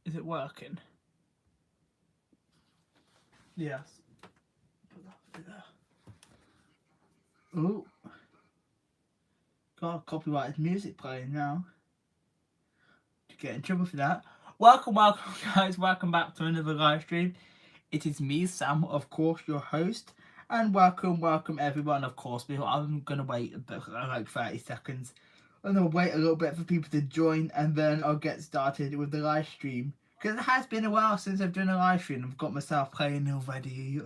Is it working? Yes. Oh. Got copyrighted music playing now. To get in trouble for that. Welcome guys, welcome back to another live stream. It is me, Sam, of course, your host. And welcome everyone, of course. I'm gonna wait like 30 seconds. I'm gonna wait a little bit for people to join and then I'll get started with the live stream. Because it has been a while since I've done a live stream. I've got myself playing already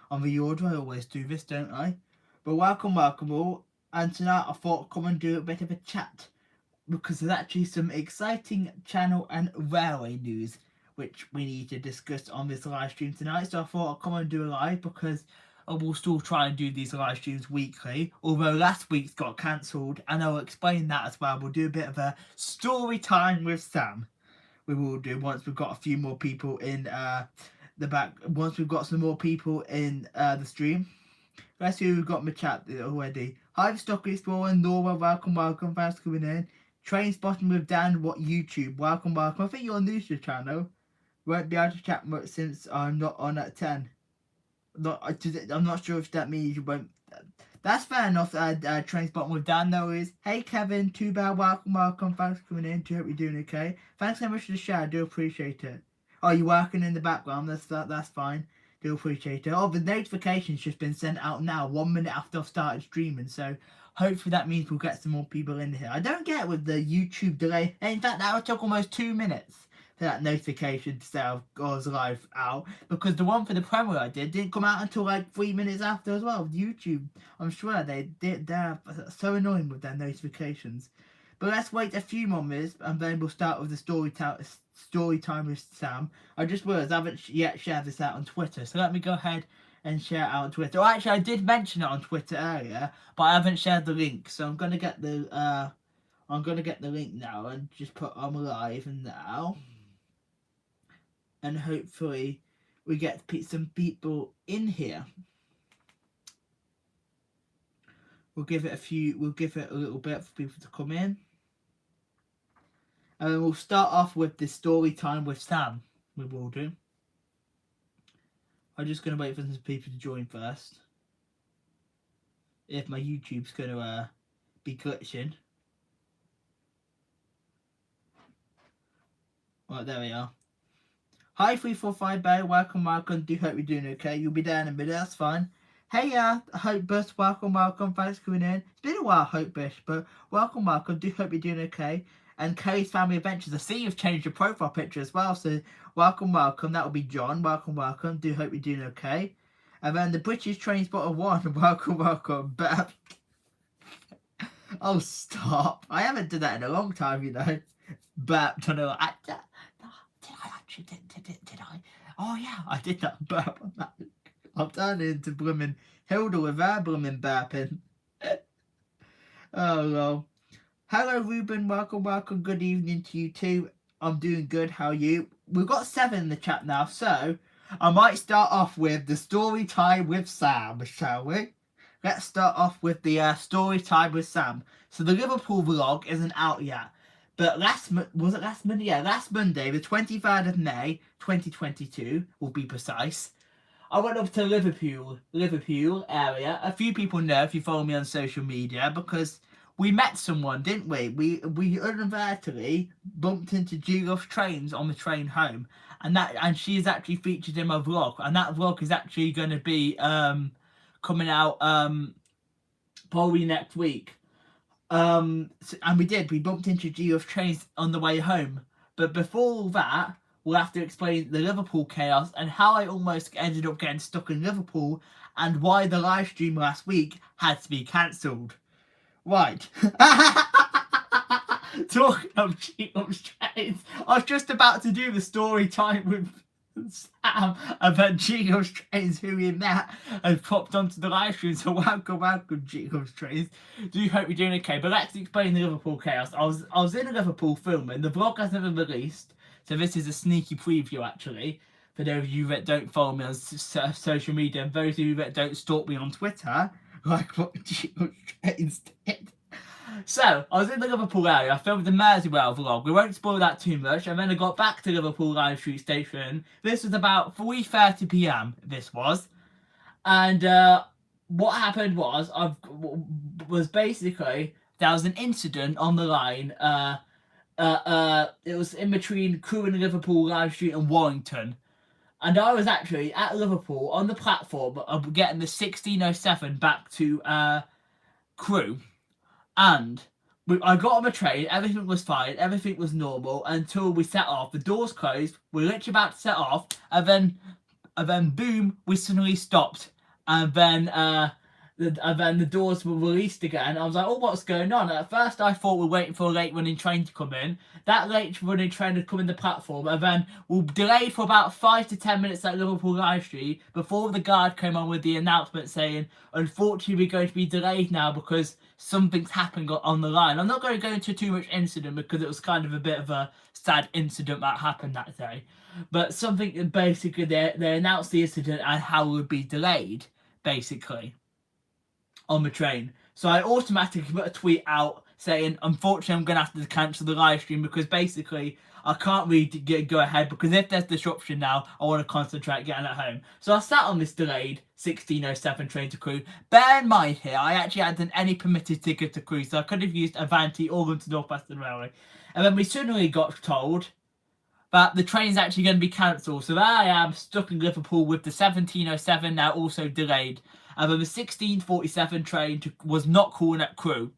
on the order. I always do this, don't I? But welcome all. And tonight I thought I'd come and do a bit of a chat. Because there's actually some exciting channel and railway news which we need to discuss on this live stream tonight. So I thought I'd come and do a live because I will still try and do these live streams weekly. Although last week's got cancelled, and I'll explain that as well. We'll do a bit of a story time with Sam. We will do once we've got a few more people in the back. Once we've got some more people in the stream. Let's see who we've got in the chat already. Hi, Stock Explorer, Nora, welcome, thanks for coming in. Train Spotting with Dan, what YouTube, welcome. I think you're new to the channel. Won't be able to chat much since I'm not on at 10. I'm not sure if that means you won't. That's fair enough. Train Spotting with Dan though is. Hey Kevin, too bad, welcome, thanks for coming in. Do hope you're doing okay. Thanks so much for the share, I do appreciate it. Oh, you're working in the background, that's fine. Do appreciate it. Oh, the notification's just been sent out now, 1 minute after I've started streaming, so hopefully that means we'll get some more people in here. I don't get it with the YouTube delay. In fact, that took almost 2 minutes for that notification to say I was live out, because the one for the premiere I didn't come out until like 3 minutes after as well. YouTube, I'm sure they're so annoying with their notifications. But let's wait a few more minutes and then we'll start with the story time with Sam. I just realised I haven't yet shared this out on Twitter, so let me go ahead and share it out on Twitter. Well, actually, I did mention it on Twitter earlier, but I haven't shared the link, so I'm gonna get the link now and just put I'm live now, and hopefully we get some people in here. We'll give it a little bit for people to come in. And then we'll start off with the story time with Sam. We will do. I'm just going to wait for some people to join first. If my YouTube's going to be glitching. Right, there we are. Hi 345 Bay, welcome. Do hope you're doing okay. You'll be there in a minute, that's fine. Hey, Hope Bush, welcome. Thanks for coming in. It's been a while, Hope Bush, but welcome. Do hope you're doing okay. And Kelly's Family Adventures. I see you've changed your profile picture as well, so welcome. That will be John. Welcome. Do hope you're doing okay. And then the British Train Spotter 1. Welcome. But oh, stop! I haven't done that in a long time, you know. But did I actually did I? Oh yeah, I did that burp on that. I've turned into blooming Hilda with her blooming burping. Oh well. Hello Ruben, welcome, good evening to you too. I'm doing good, how are you? We've got 7 in the chat now, so I might start off with the story time with Sam, shall we? Let's start off with the story time with Sam. So the Liverpool vlog isn't out yet, but last Monday? Yeah, last Monday, the 23rd of May, 2022, will be precise. I went up to Liverpool area. A few people know if you follow me on social media, because we met someone, didn't we? We inadvertently bumped into Julia's trains on the train home, and she is actually featured in my vlog, and that vlog is actually going to be coming out probably next week. And we bumped into Julia's trains on the way home. But before that, we'll have to explain the Liverpool chaos and how I almost ended up getting stuck in Liverpool, and why the live stream last week had to be cancelled. Right. Talking of Geo's trains, I was just about to do the story time with Sam, and then Geo's trains, who we met, has popped onto the live stream. So welcome, Geo's trains. Do hope you're doing okay. But let's explain the Liverpool chaos. I was in Liverpool filming. The vlog hasn't been released, so this is a sneaky preview actually. For those of you that don't follow me on social media, and those of you that don't stalk me on Twitter, like what Geo's trains did. So, I was in the Liverpool area, I filmed the Merseyrail vlog, we won't spoil that too much, and then I got back to Liverpool Line Street Station. This was about 3:30 p.m, this was. And what happened was basically, there was an incident on the line, it was in between Crewe and Liverpool Line Street and Warrington. And I was actually at Liverpool on the platform of getting the 1607 back to Crewe. And I got on the train, everything was fine, everything was normal until we set off. The doors closed, we were literally about to set off, and then boom, we suddenly stopped. And then the doors were released again. I was like, oh, what's going on? At first, I thought we were waiting for a late running train to come in. That late running train had come in the platform, and then we delayed for about 5 to 10 minutes at Liverpool High Street before the guard came on with the announcement saying, unfortunately, we're going to be delayed now because something's happened on the line. I'm not going to go into too much incident because it was kind of a bit of a sad incident that happened that day. But something, basically, they announced the incident and how it would be delayed, basically, on the train. So I automatically put a tweet out saying, unfortunately, I'm going to have to cancel the live stream because basically I can't really go ahead because if there's disruption now, I want to concentrate getting at home. So I sat on this delayed 1607 train to Crewe. Bear in mind here, I actually hadn't any permitted ticket to Crewe, so I could have used Avanti or London North Western Railway. And then we suddenly got told that the train's actually going to be cancelled. So there I am, stuck in Liverpool with the 1707 now also delayed. And then the 1647 train was not calling at Crewe,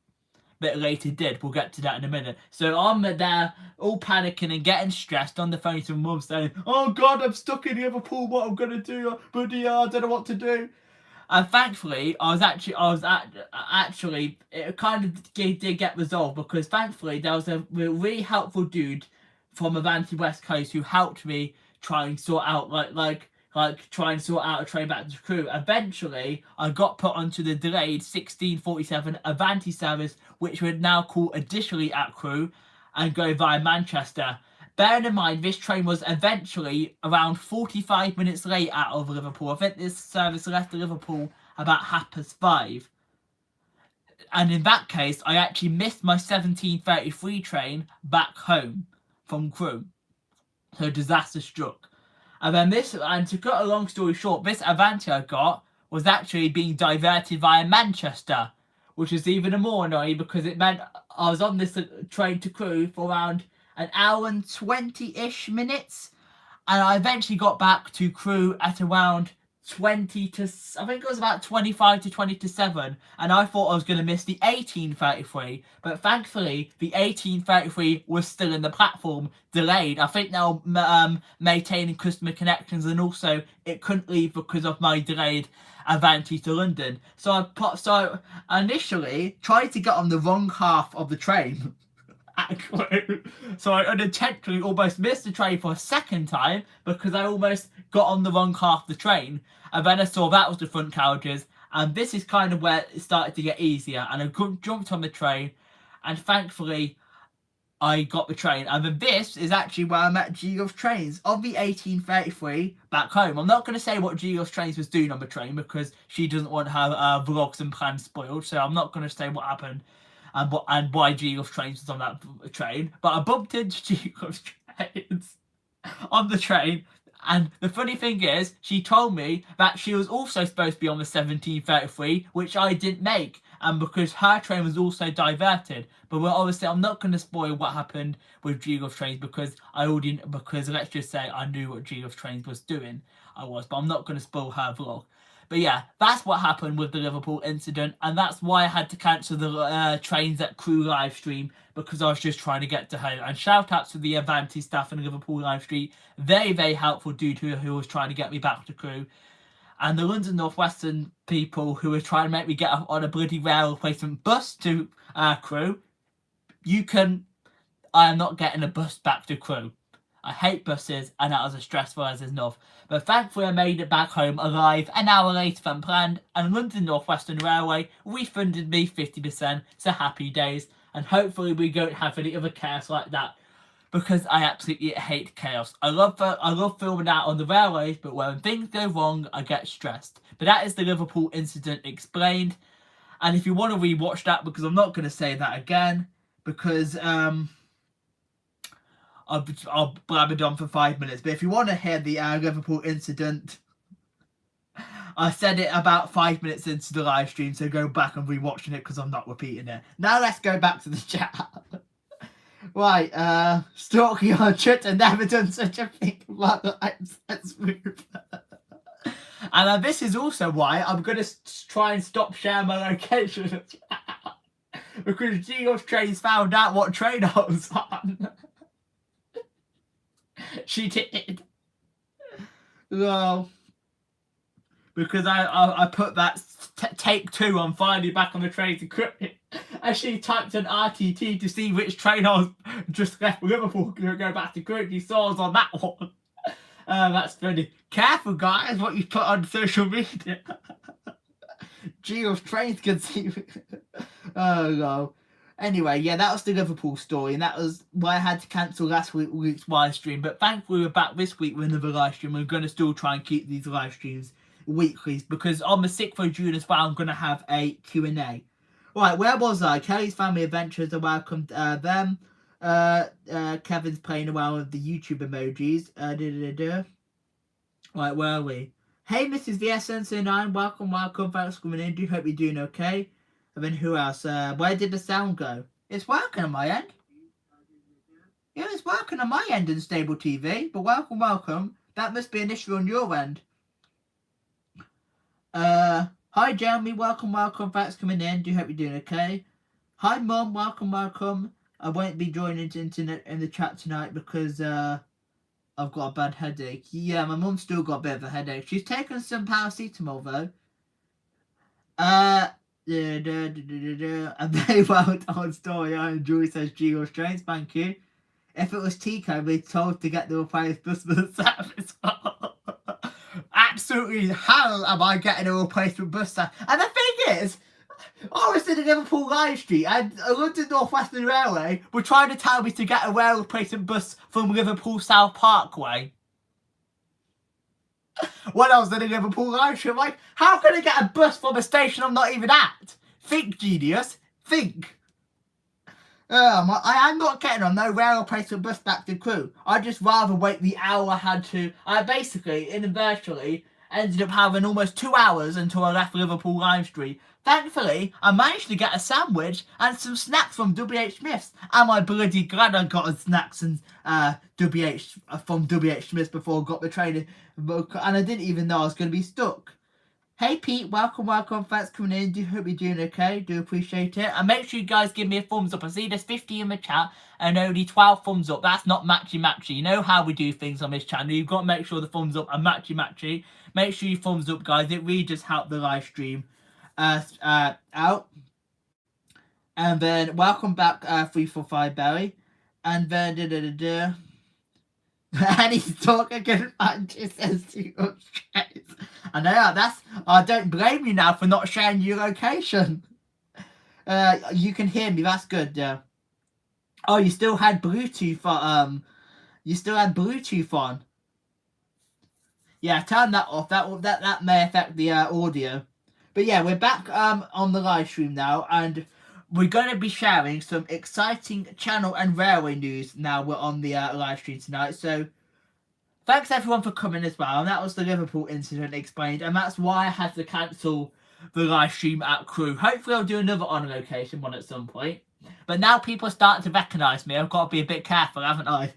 but later did. We'll get to that in a minute. So I'm there, all panicking and getting stressed on the phone to mum saying, oh God, I'm stuck in Liverpool, what I'm going to do, buddy, I don't know what to do. And thankfully, it kind of did get resolved because thankfully there was a really helpful dude from Avanti West Coast who helped me try and sort out try and sort out a train back to Crewe. Eventually, I got put onto the delayed 1647 Avanti service, which would now call additionally at Crewe and go via Manchester. Bearing in mind, this train was eventually around 45 minutes late out of Liverpool. I think this service left Liverpool about 5:30. And in that case, I actually missed my 17:33 train back home from Crewe. So disaster struck. And then to cut a long story short, this Avanti I got was actually being diverted via Manchester, which is even more annoying because it meant I was on this train to Crewe for around an hour and 20-ish minutes. And I eventually got back to Crewe at around I think it was about 25 to 20 to 7, and I thought I was going to miss the 18:33, but thankfully the 18:33 was still in the platform, delayed. I think now maintaining customer connections, and also it couldn't leave because of my delayed Avanti to London. So I initially tried to get on the wrong half of the train. So I unintentionally almost missed the train for a second time because I almost got on the wrong half of the train, and then I saw that was the front carriages, and this is kind of where it started to get easier, and I jumped on the train, and thankfully I got the train. And then this is actually where I met G-Love's Trains on the 18:33 back home. I'm not going to say what G-Love's Trains was doing on the train because she doesn't want her vlogs and plans spoiled, so I'm not going to say what happened and why G-Love's Trains was on that train. But I bumped into G-Love's Trains on the train, and the funny thing is, she told me that she was also supposed to be on the 17:33, which I didn't make, and because her train was also diverted. But obviously, I'm not going to spoil what happened with G-Love's Trains because let's just say I knew what G-Love's Trains was doing. But I'm not going to spoil her vlog. But yeah, that's what happened with the Liverpool incident, and that's why I had to cancel the trains at Crewe live stream, because I was just trying to get to home. And shout out to the Avanti staff in Liverpool live stream, very helpful dude who was trying to get me back to Crewe. And the London North Western people who were trying to make me get on a bloody rail replacement bus to Crewe. I am not getting a bus back to Crewe. I hate buses, and that was as stressful as enough. But thankfully I made it back home alive an hour later than planned, and London North Western Railway refunded me 50%, so happy days. And hopefully we don't have any other chaos like that, because I absolutely hate chaos. I love filming out on the railways, but when things go wrong, I get stressed. But that is the Liverpool incident explained. And if you want to rewatch that, because I'm not going to say that again, because I'll blabbered on for 5 minutes. But if you want to hear the Liverpool incident, I said it about 5 minutes into the live stream, so go back and rewatching it because I'm not repeating it. Now let's go back to the chat. Right, stalking on Twitter, never done such a thing about the access move. And this is also why I'm going to try and stop sharing my location. Because Geo's Trains found out what train I was on. She did. Well, because I put that take 2 on finally back on the train to Cricket, and she typed an RTT to see which train I was just left Liverpool to go back to Cricket. She saw I was on that one. That's funny. Careful, guys, what you put on social media. Geo's Trains can see. Oh no. Anyway, yeah, that was the Liverpool story, and that was why I had to cancel last week's live stream. But thankfully, we're back this week with another live stream. We're going to still try and keep these live streams weekly, because on the 6th of June as well, I'm going to have a Q&A. Right, where was I? Kelly's Family Adventures, I welcomed them. Kevin's playing around with the YouTube emojis. Right, where are we? Hey, Mrs. VSN09, welcome. Thanks for coming in. Do hope you're doing okay. And then who else? Where did the sound go? It's working on my end. Yeah, it's working on my end in Stable TV. But welcome. That must be an issue on your end. Hi, Jeremy. Welcome. Thanks for coming in. Do hope you're doing okay. Hi, Mum. Welcome. I won't be joining in the chat tonight because I've got a bad headache. Yeah, my mum's still got a bit of a headache. She's taken some paracetamol though. A very well told story. I enjoy, says Geo's Trains. Thank you. If it was Tico, we'd told to get the replaced bus for the service. Absolutely hell am I getting a replacement bus service? And the thing is, I was in the Liverpool live stream and London North Western Railway were trying to tell me to get a rail replacement bus from Liverpool South Parkway. When I was in the Liverpool live stream, like, how can I get a bus from a station I'm not even at? Think, genius. Think. I am not getting on no rail replacement bus back to Crewe. I'd just rather wait the hour I had to. I basically, inadvertently, ended up having almost 2 hours until I left Liverpool live stream. Thankfully, I managed to get a sandwich and some snacks from WH Smith's. Am I bloody glad I got snacks and from WH Smith's before I got the train, and I didn't even know I was going to be stuck. Hey Pete, welcome, thanks for coming in. Do hope you're doing okay, do appreciate it. And make sure you guys give me a thumbs up. I see there's 50 in the chat and only 12 thumbs up. That's not matchy. You know how we do things on this channel. You've got to make sure the thumbs up are matchy. Make sure you thumbs up, guys. It really does help the live stream out. And then welcome back 345 Barry. And then and he's talking good punches, says to your straight. I know I don't blame you now for not sharing your location. You can hear me, that's good, yeah. Oh, you still had Bluetooth on. Yeah, turn that off. That may affect the audio. But yeah, we're back on the live stream now, and we're going to be sharing some exciting channel and railway news now we're on the live stream tonight. So thanks everyone for coming as well. And that was the Liverpool incident explained, and that's why I had to cancel the live stream at Crewe. Hopefully I'll do another on location one at some point. But now people are starting to recognise me. I've got to be a bit careful, haven't I?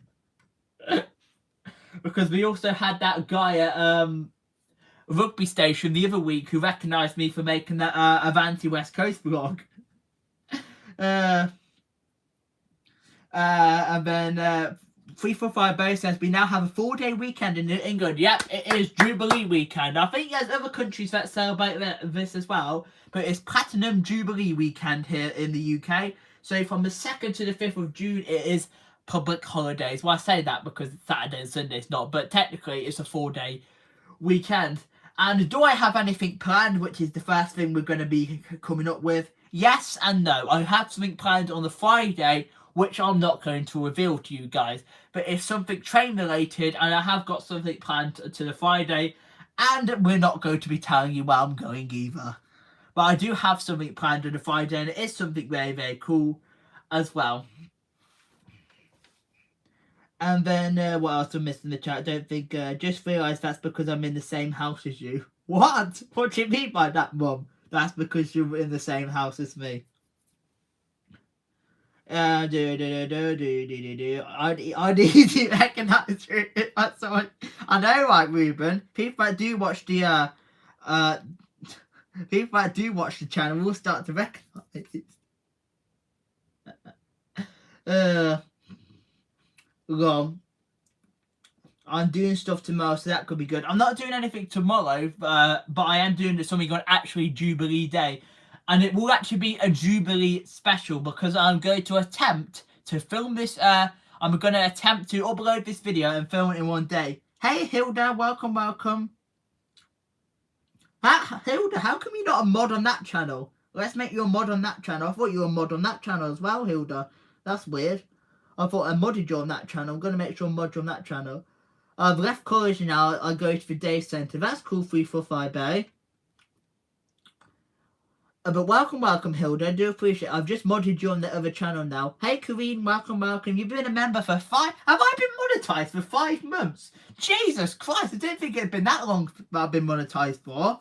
Because we also had that guy at Rugby Station the other week who recognised me for making that Avanti West Coast vlog. And then 345 Bay says we now have a 4-day weekend in England. Yep, it is Jubilee weekend. I think there's other countries that celebrate this as well, but it's Platinum Jubilee weekend here in the UK. So from the 2nd to the 5th of June, it is public holidays. Well, I say that because Saturday and Sunday's not, but technically it's a 4-day weekend. And do I have anything planned, which is the first thing we're going to be coming up with? Yes and no. I have something planned on the Friday, which I'm not going to reveal to you guys. But it's something train related, and I have got something planned to the Friday, and we're not going to be telling you where I'm going either. But I do have something planned on a Friday, and it is something very, very cool as well. And then, what else I missed in the chat? I don't think, just realised that's because I'm in the same house as you. What? What do you mean by that, Mum? That's because you're in the same house as me. I need to recognise it. That's all. I know, right, Ruben? People that do watch the, people that do watch the channel will start to recognise it. Well, I'm doing stuff tomorrow, so that could be good. I'm not doing anything tomorrow, but I am doing something on actually Jubilee Day. And it will actually be a Jubilee special because I'm going to attempt to film this. I'm going to attempt to upload this video and film it in one day. Hey, Hilda, welcome, welcome. Hilda, how come you're not a mod on that channel? Let's make you a mod on that channel. I thought you were a mod on that channel as well, Hilda. That's weird. I thought I modded you on that channel. I'm going to make sure I mod you on that channel. I've left college now. I go to the day centre. That's cool, 345A. But welcome, welcome, Hilda. I do appreciate it. I've just modded you on the other channel now. Hey, Kareen, welcome, welcome. You've been a member for 5... Have I been monetised for 5 months? Jesus Christ, I didn't think it had been that long that I've been monetised for.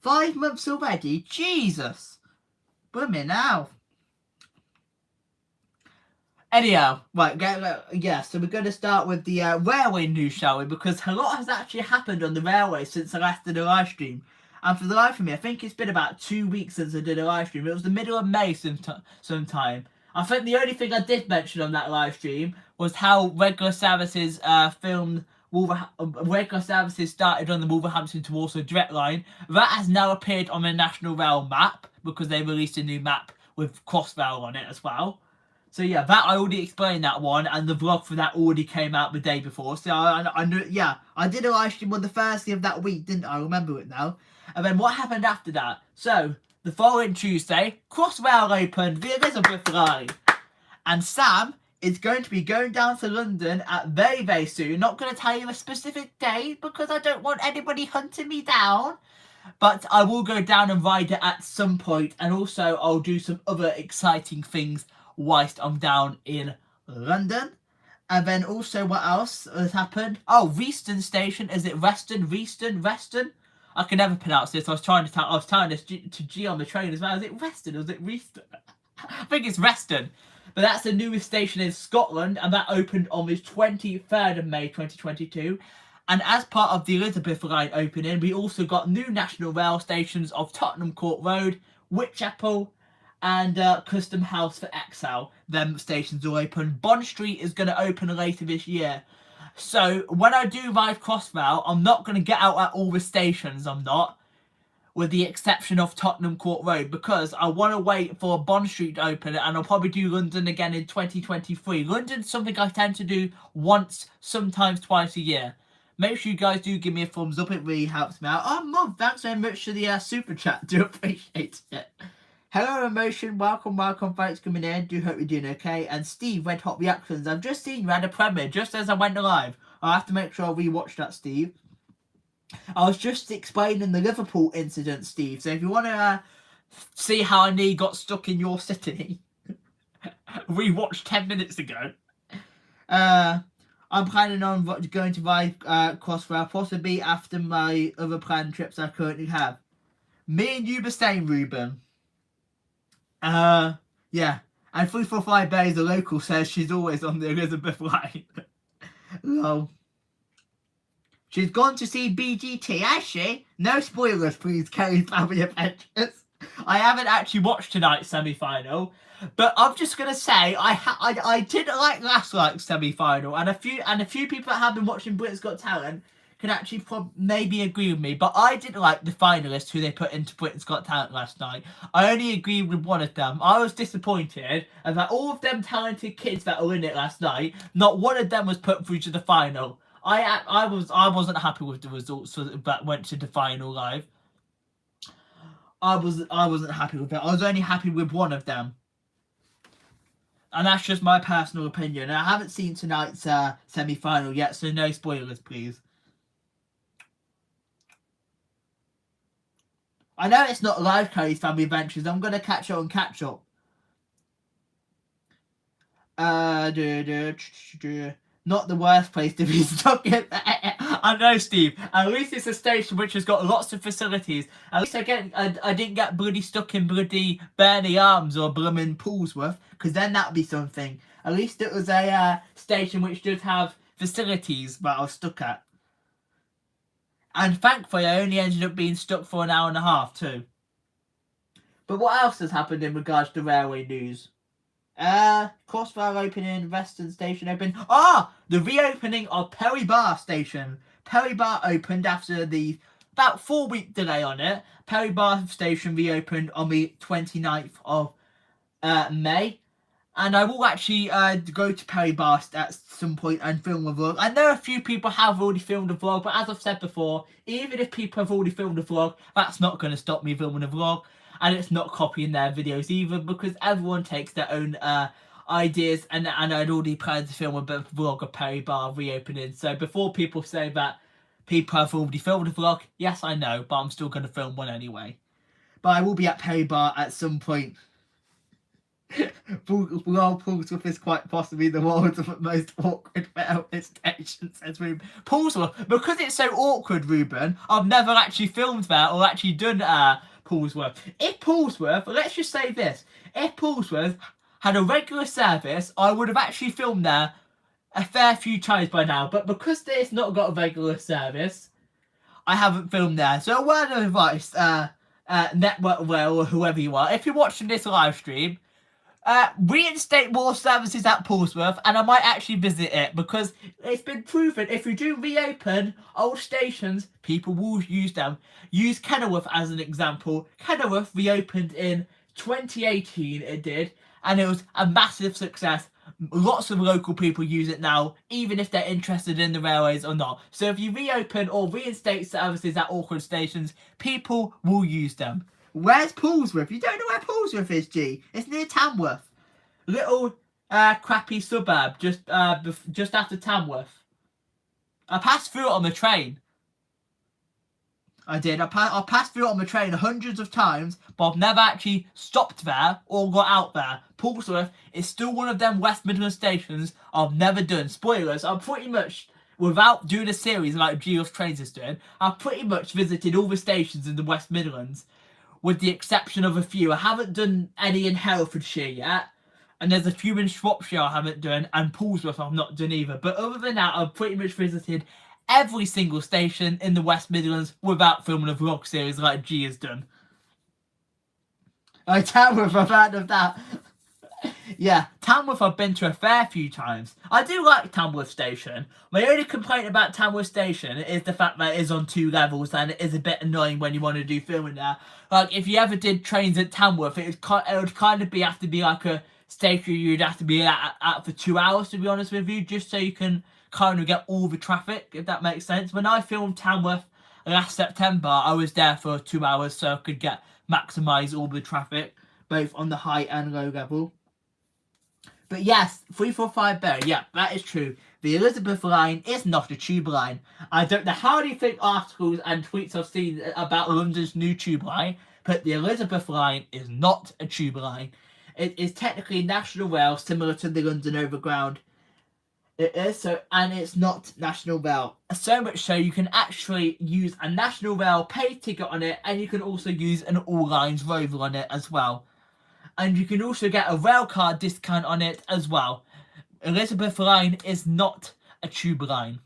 5 months already? Jesus. Blimey now. Anyhow, right, yeah, so we're going to start with the railway news, shall we? Because a lot has actually happened on the railway since I last did a live stream. And for the life of me, I think it's been about 2 weeks since I did a live stream. It was the middle of May sometime. I think the only thing I did mention on that live stream was how regular services regular services started on the Wolverhampton to Walsall direct line. That has now appeared on the National Rail map because they released a new map with Crossrail on it as well. So yeah, that I already explained that one, and the vlog for that already came out the day before. So I knew, yeah, I did a live stream on the Thursday of that week, didn't I? I remember it now. And then what happened after that? So the following Tuesday, Crossrail opened the Elizabeth line, and Sam is going to be going down to London at very, very soon. Not going to tell you a specific day because I don't want anybody hunting me down. But I will go down and ride it at some point, and also I'll do some other exciting things whilst I'm down in London. And then also, what else has happened? Oh, Reaston Station. Is it Reston? I can never pronounce this. I was telling this to G on the train as well. Is it Reston or is it Reaston? I think it's Reston. But that's the newest station in Scotland, and that opened on the 23rd of May 2022. And as part of the Elizabeth line opening, we also got new National Rail stations of Tottenham Court Road, Whitechapel, and Custom House for Exile. Them stations will open. Bond Street is going to open later this year. So when I do ride Crossrail, I'm not going to get out at all the stations. I'm not. With the exception of Tottenham Court Road, because I want to wait for Bond Street to open, and I'll probably do London again in 2023. London's something I tend to do once, sometimes twice a year. Make sure you guys do give me a thumbs up. It really helps me out. Oh, Mum, thanks very much for the super chat. Do appreciate it. Hello, Emotion. Welcome. Thanks for coming in. Do hope you're doing okay. And Steve, Red Hot Reactions. I've just seen you had a premiere just as I went live. I'll have to make sure I rewatch that, Steve. I was just explaining the Liverpool incident, Steve. So if you want to see how I nearly got stuck in your city, rewatched 10 minutes ago. I'm planning on going to ride Crossrail, possibly after my other planned trips I currently have. Me and you the same, Ruben. Yeah. And 345 Bay, the local, says she's always on the Elizabeth line. Lol. She's gone to see BGT, has she? No spoilers, please, Kelly's Family Adventures. I haven't actually watched tonight's semi-final, but I'm just gonna say I didn't like last night's semi-final, and a few people that have been watching Britain's Got Talent can actually maybe agree with me, but I didn't like the finalists who they put into Britain's Got Talent last night. I only agreed with one of them. I was disappointed, and that all of them talented kids that were in it last night, not one of them was put through to the final. I wasn't happy with the results that went to the final live. I wasn't happy with it. I was only happy with one of them. And that's just my personal opinion. And I haven't seen tonight's semi-final yet, so no spoilers, please. I know it's not live Curry's Family Adventures. I'm going to catch up on catch up. Not the worst place to be stuck in. I know, Steve. At least it's a station which has got lots of facilities. At least I didn't get bloody stuck in bloody Burnley Arms or blooming Poolsworth, because then that'd be something. At least it was a station which did have facilities that I was stuck at. And thankfully, I only ended up being stuck for an hour and a half too. But what else has happened in regards to railway news? Crossbar opening, Western Station open. The reopening of Perry Bar Station. Perry Bar opened after the about 4-week delay on it. Perry Bar Station reopened on the 29th of May. And I will actually go to Perry Bar at some point and film a vlog. I know a few people have already filmed a vlog, but as I've said before, even if people have already filmed a vlog, that's not going to stop me filming a vlog. And it's not copying their videos either, because everyone takes their own ideas. And I'd already planned to film a vlog of Perry Bar reopening. So before people say that people have already filmed a vlog, yes, I know, but I'm still going to film one anyway. But I will be at Perry Bar at some point. Poolsworth is quite possibly the world's most awkward railway station, says Ruben. Poolsworth, because it's so awkward, Ruben, I've never actually filmed there or actually done Poolsworth. If Poolsworth, let's just say this, if Poolsworth had a regular service, I would have actually filmed there a fair few times by now, but because it's not got a regular service, I haven't filmed there. So a word of advice, Network Rail or whoever you are, if you're watching this live stream, reinstate more services at Poolsworth, and I might actually visit it, because it's been proven if you do reopen old stations, people will use them. Use Kenilworth as an example. Kenilworth reopened in 2018, it did, and it was a massive success. Lots of local people use it now, even if they're interested in the railways or not. So if you reopen or reinstate services at awkward stations, people will use them. Where's Poolsworth? You don't know where Poolsworth is, G? It's near Tamworth. Little crappy suburb just after Tamworth. I passed through it on the train. I did. I passed through it on the train hundreds of times, but I've never actually stopped there or got out there. Poolsworth is still one of them West Midlands stations I've never done. Spoilers, I'm pretty much, without doing a series like Geo's Trains is doing, I've pretty much visited all the stations in the West Midlands, with the exception of a few. I haven't done any in Herefordshire yet, and there's a few in Shropshire I haven't done, and Poolsworth I've not done either. But other than that, I've pretty much visited every single station in the West Midlands without filming a vlog series like G has done. Tamworth, I've heard of that. Yeah, Tamworth I've been to a fair few times. I do like Tamworth Station. My only complaint about Tamworth Station is the fact that it is on 2 levels, and it is a bit annoying when you want to do filming there. Like, if you ever did trains at Tamworth, it would kind of have to be like a station you'd have to be at for 2 hours, to be honest with you, just so you can kind of get all the traffic, if that makes sense. When I filmed Tamworth last September, I was there for 2 hours, so I could maximise all the traffic, both on the high and low level. But yes, 345 Berry, yeah, that is true. The Elizabeth line is not a tube line. I don't know how do you think articles and tweets I've seen about London's new tube line, but the Elizabeth line is not a tube line. It is technically National Rail, similar to the London Overground. It is, so, and it's not National Rail. So much so you can actually use a National Rail paid ticket on it, and you can also use an All Lines Rover on it as well. And you can also get a rail card discount on it as well. Elizabeth line is not a tube line.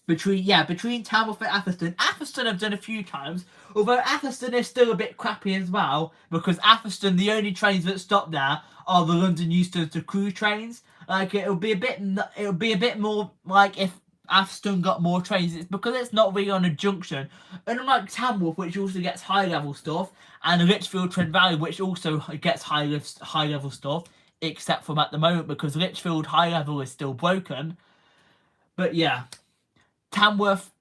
Between Tamworth and Atherstone. Atherstone I've done a few times, although Atherstone is still a bit crappy as well, because Atherstone, the only trains that stop there are the London Euston to Crewe trains. Like, it would be a bit more like if Atherstone got more trains. It's because it's not really on a junction. Unlike Tamworth, which also gets high level stuff, and Lichfield Trent Valley, which also gets high level stuff, except from at the moment because Lichfield high level is still broken. But yeah, Tamworth,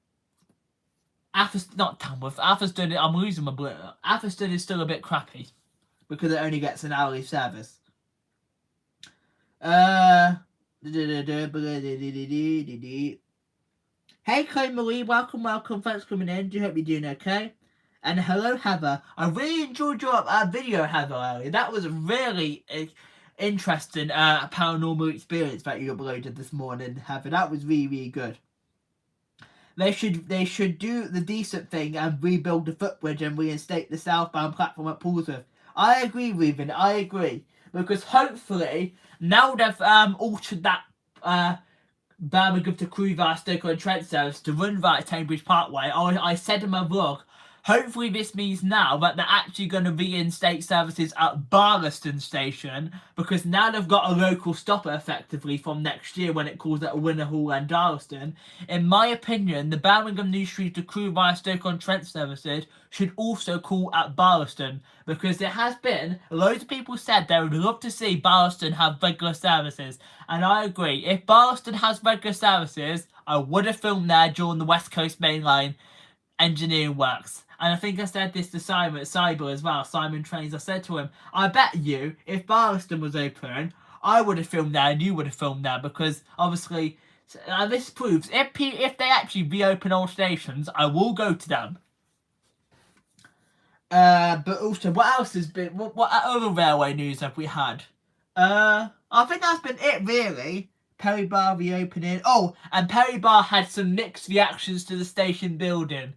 Atherstone, I'm losing my blue. Atherstone is still a bit crappy because it only gets an hourly service. Hey Claymarie, welcome, thanks for coming in. Do you hope you're doing okay? And hello, Heather. I really enjoyed your video, Heather, earlier. That was a really interesting paranormal experience that you uploaded this morning, Heather. That was really, really good. They should do the decent thing and rebuild the footbridge and reinstate the southbound platform at Portsmouth. I agree, Reuben. I agree, because hopefully now they've altered that Birmingham to Crewe Stoke-on-Trent service to run via Cambridge Parkway. I said in my vlog, hopefully this means now that they're actually going to reinstate services at Barlaston Station, because now they've got a local stopper effectively from next year when it calls at Winner Hall and Darlaston. In my opinion, the Birmingham New Street to Crewe via Stoke-on-Trent services should also call at Barlaston, because there has been loads of people said they would love to see Barlaston have regular services, and I agree. If Barlaston has regular services, I would have filmed there during the West Coast Main Line engineering works. And I think I said this to Simon Cyber as well, Simon Trains. I said to him, I bet you, if Barlaston was open, I would have filmed there and you would have filmed there, because obviously, this proves, if they actually reopen all stations, I will go to them. But also, what else has been, what other railway news have we had? I think that's been it, really. Perry Bar reopening. Oh, and Perry Bar had some mixed reactions to the station building.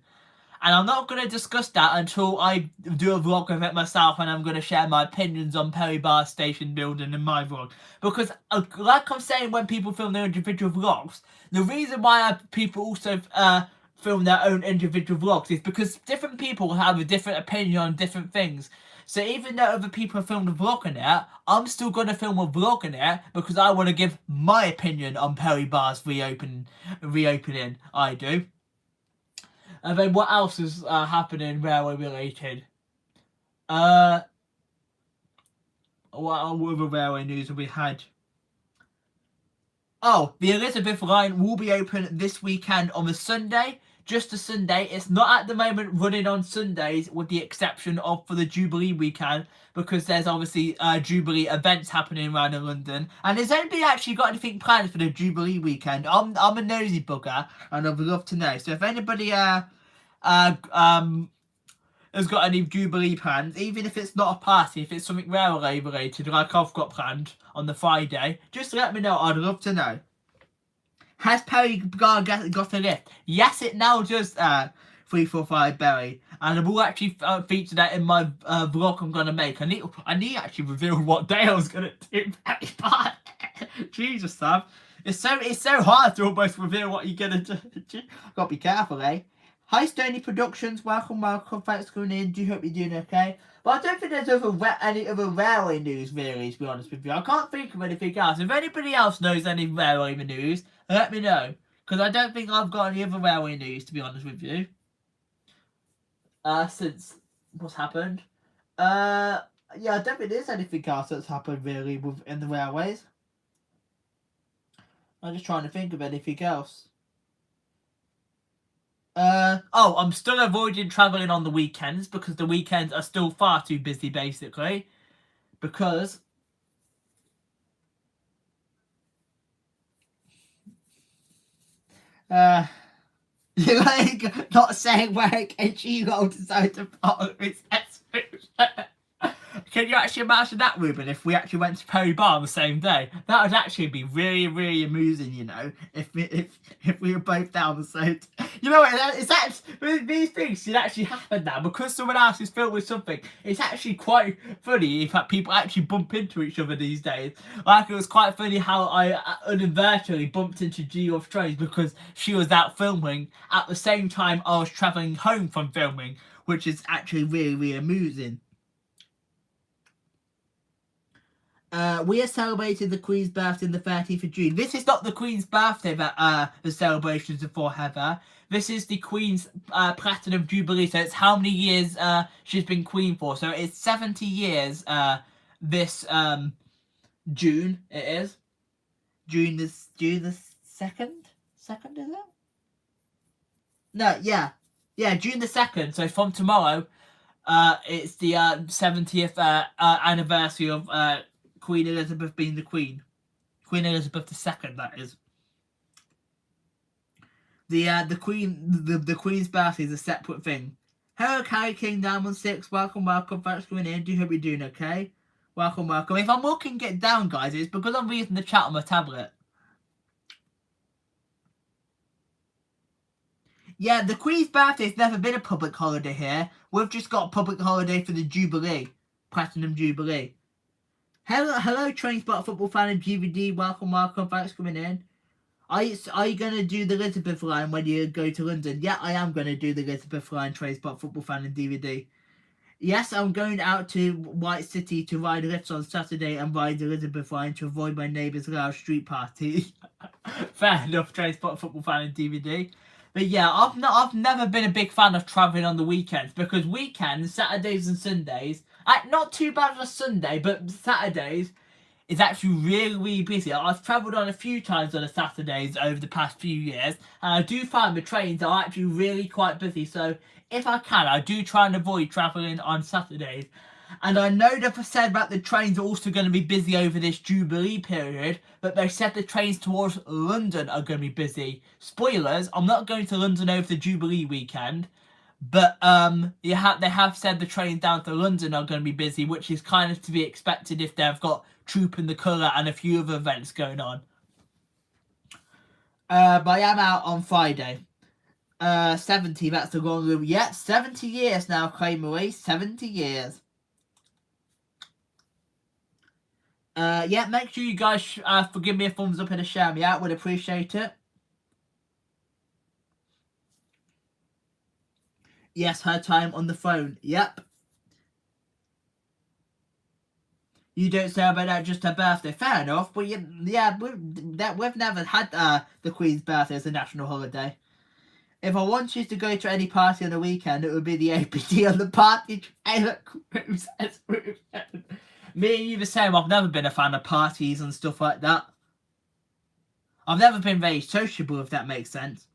And I'm not going to discuss that until I do a vlog of it myself, and I'm going to share my opinions on Perry Bar station building in my vlog. Because, like I'm saying when people film their individual vlogs, the reason why people also film their own individual vlogs is because different people have a different opinion on different things. So even though other people have filmed a vlog on it, I'm still going to film a vlog on it because I want to give my opinion on Perry Bar's reopening. I do. And then what else is happening railway related? What other railway news have we had? Oh, the Elizabeth line will be open this weekend on the Sunday. Just a Sunday. It's not at the moment running on Sundays, with the exception of for the Jubilee weekend, because there's obviously Jubilee events happening around in London. And has anybody actually got anything planned for the Jubilee weekend? I'm a nosy bugger, and I'd love to know. So if anybody has got any Jubilee plans, even if it's not a party, if it's something railway related, like I've got planned on the Friday, just let me know. I'd love to know. Has Perry got a lift? Yes, it now does, 345 Berry. And I will actually feature that in my vlog I'm going to make. I need to actually reveal what day I was going to do Perry Bar. Jesus, Sam. It's so hard to almost reveal what you're going to do. Got to be careful, eh? Hi, Stoney Productions. Welcome. Thanks for coming in. Do hope you're doing okay. But I don't think there's any other railway news, really, to be honest with you. I can't think of anything else. If anybody else knows any railway news, let me know. Because I don't think I've got any other railway news, to be honest with you. Since what's happened. Yeah, I don't think there's anything else that's happened, really, within the railways. I'm just trying to think of anything else. I'm still avoiding travelling on the weekends because the weekends are still far too busy, basically. Because you're like not saying work and she go decide to follow his Can you actually imagine that, Ruben, if we actually went to Perry Bar on the same day? That would actually be really, really amusing, you know, if we were both down the same. You know what? It's actually, these things should actually happen now because someone else is filming with something. It's actually quite funny if people actually bump into each other these days. Like, it was quite funny how I inadvertently bumped into G of Trains because she was out filming at the same time I was travelling home from filming, which is actually really, really amusing. We have celebrated the Queen's birthday on the 30th of June. This is not the Queen's birthday that the celebrations are for, Heather. This is the Queen's Platinum Jubilee. So it's how many years she's been Queen for. So it's 70 years this June, it is. June the 2nd? 2nd, is it? No, yeah. Yeah, June the 2nd. So from tomorrow, it's the 70th anniversary of Queen Elizabeth being the Queen. Queen Elizabeth II, that is. The Queen's birthday is a separate thing. Hello, Carrie King, Diamond 6. Welcome, thanks for coming in. Do hope you're doing okay. Welcome. If I'm looking get down, guys, it's because I'm reading the chat on my tablet. Yeah, the Queen's birthday's never been a public holiday here. We've just got a public holiday for the Jubilee. Platinum Jubilee. Hello, Train Spot Football Fan and GVD. Welcome, thanks for coming in. Are you going to do the Elizabeth line when you go to London? Yeah, I am going to do the Elizabeth line, Train Spot Football Fan and DVD. Yes, I'm going out to White City to ride lifts on Saturday and ride the Elizabeth line to avoid my neighbour's loud street party. Fair enough, Train Spot Football Fan and DVD. But yeah, I've never been a big fan of travelling on the weekends, because weekends, Saturdays and Sundays, not too bad on a Sunday, but Saturdays is actually really busy. I've travelled on a few times on the Saturdays over the past few years, and I do find the trains are actually really quite busy. So if I can, I do try and avoid travelling on Saturdays. And I know they've said that the trains are also going to be busy over this Jubilee period, but they said the trains towards London are going to be busy. Spoilers, I'm not going to London over the Jubilee weekend, but they have said the trains down to London are going to be busy, which is kind of to be expected if they've got Troop in the Colour and a few other events going on. But I am out on Friday. 70, that's the long room. Yeah, 70 years now, Claymarie, 70 years. Yeah, make sure you guys give me a thumbs up and a share me out. Would appreciate it. Yes, her time on the phone. Yep. You don't celebrate that just her birthday. Fair enough. But yeah, we've never had the Queen's birthday as a national holiday. If I want you to go to any party on the weekend, it would be the APD on the party trailer cruise. Me and you the same. I've never been a fan of parties and stuff like that. I've never been very sociable, if that makes sense.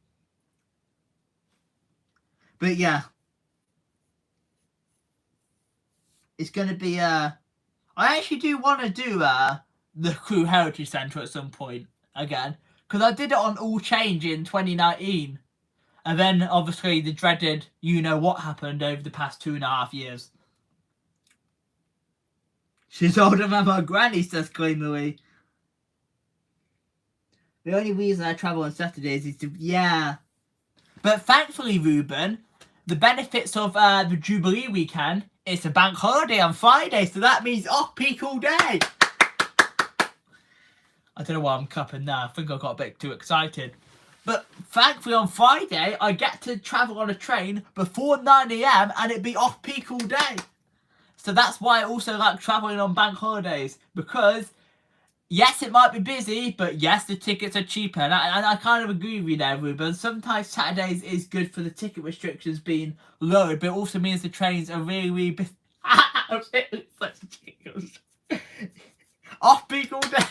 But yeah, it's going to be I actually do want to do the Crew Heritage Centre at some point again, because I did it on All Change in 2019, and then obviously the dreaded what happened over the past 2.5 years. She's older than my granny, says Claymarie. The only reason I travel on Saturdays is to... Yeah. But thankfully, Ruben, the benefits of the Jubilee weekend, it's a bank holiday on Friday, so that means off-peak all day. I don't know why I'm clapping now. I think I got a bit too excited. But thankfully on Friday, I get to travel on a train before 9 AM and it'd be off-peak all day. So that's why I also like travelling on bank holidays, because yes, it might be busy, but yes, the tickets are cheaper. And I kind of agree with you there, Ruben. Sometimes Saturdays is good for the ticket restrictions being lowered, but it also means the trains are really busy. Off-peak all day.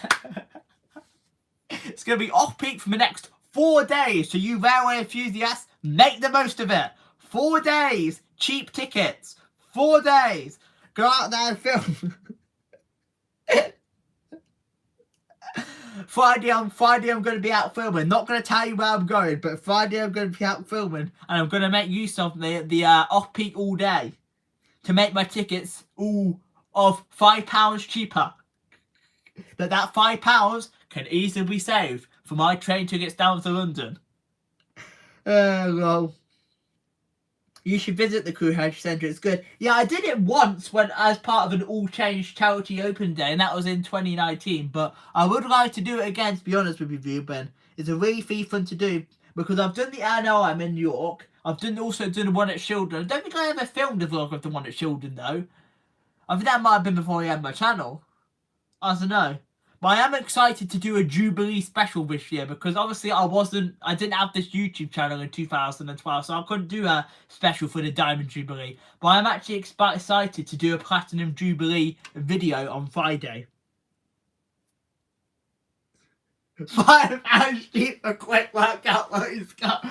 It's going to be off-peak for the next 4 days. So you railway enthusiasts, make the most of it. 4 days. Cheap tickets. 4 days. Go out there and film. Friday I'm going to be out filming. Not going to tell you where I'm going, but Friday I'm going to be out filming, and I'm going to make use of the off-peak all day to make my tickets all of £5 cheaper. That £5 can easily be saved for my train tickets down to London. Well, you should visit the Crew Heritage Centre. It's good. Yeah, I did it once when as part of an All Change charity open day, and that was in 2019. But I would like to do it again, to be honest with you, Ben. It's a really fun to do, because I've done the NLM in New York. I've also done the one at Shildon. I don't think I ever filmed a vlog of the one at Shildon, though. I think that might have been before I had my channel. I don't know. But I am excited to do a Jubilee special this year, because obviously I didn't have this YouTube channel in 2012, so I couldn't do a special for the Diamond Jubilee. But I'm actually excited to do a Platinum Jubilee video on Friday. 5 hours cheap a quick workout while he's got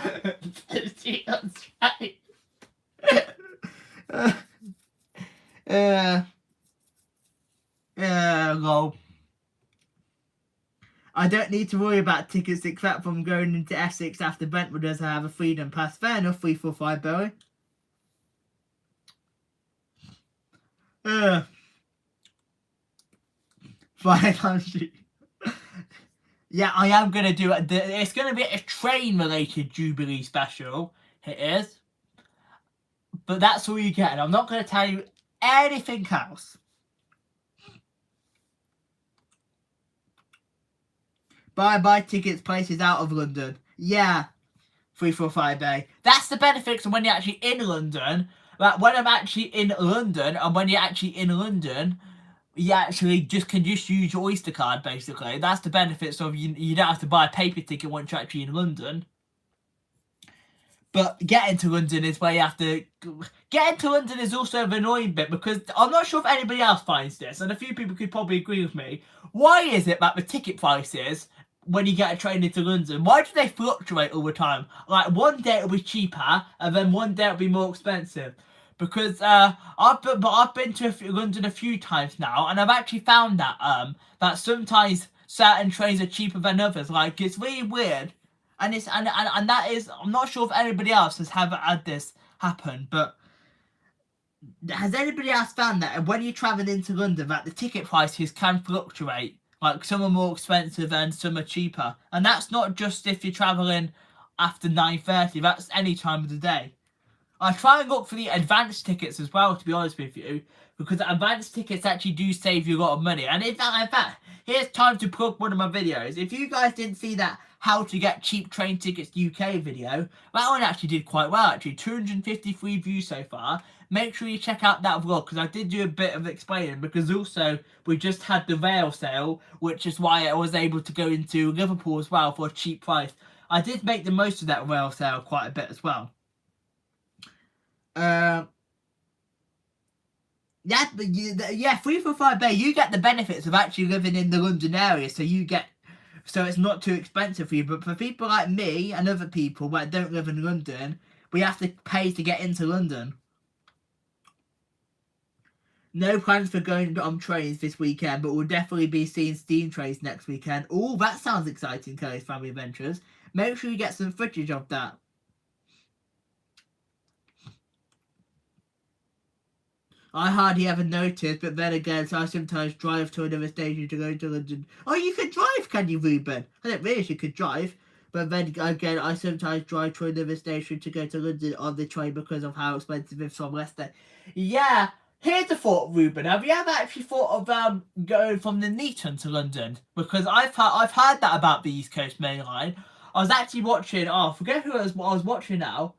50 on straight. Lol. I don't need to worry about tickets except from going into Essex after Brentwood, as I have a freedom pass. Fair enough, 345 Bowie. £500. Yeah, I am going to do it. It's going to be a train-related Jubilee special. It is. But that's all you get. And I'm not going to tell you anything else. Buy tickets places out of London. Yeah. 345A. That's the benefits of when you're actually in London. Like when I'm actually in London, and when you're actually in London, you actually can use your Oyster card, basically. That's the benefits of you don't have to buy a paper ticket once you're actually in London. But getting to London is where you have to... Getting to London is also an annoying bit, because I'm not sure if anybody else finds this, and a few people could probably agree with me. Why is it that the ticket prices, when you get a train into London, why do they fluctuate all the time? Like, one day it'll be cheaper, and then one day it'll be more expensive. Because I've been to London a few times now, and I've actually found that that sometimes certain trains are cheaper than others. Like, it's really weird, and that is, I'm not sure if anybody else has had this happen, but has anybody else found that when you're travelling into London that the ticket prices can fluctuate? Like, some are more expensive and some are cheaper, and that's not just if you're travelling after 9:30. That's any time of the day. I try and look for the advanced tickets as well, to be honest with you, because advanced tickets actually do save you a lot of money. And in fact, here's time to plug one of my videos. If you guys didn't see that How to Get Cheap Train Tickets UK video, that one actually did quite well, actually. 253 views so far. Make sure you check out that vlog, because I did do a bit of explaining, because also we just had the rail sale, which is why I was able to go into Liverpool as well for a cheap price. I did make the most of that rail sale quite a bit as well. Yeah, 345A, you get the benefits of actually living in the London area, so it's not too expensive for you. But for people like me and other people that don't live in London, we have to pay to get into London. No plans for going on trains this weekend, but we'll definitely be seeing steam trains next weekend. Oh, that sounds exciting, Curry's Family Adventures. Make sure you get some footage of that. I hardly ever noticed, but then again, so I sometimes drive to another station to go to London. Oh, you can drive, can you, Ruben? I didn't realise you could drive. But then again, I sometimes drive to another station to go to London on the train because of how expensive it's from Leicester. Yeah, here's a thought, Ruben. Have you ever actually thought of going from the Neaton to London? Because I've heard that about the East Coast Main Line. I was actually watching, I forget who I was watching now.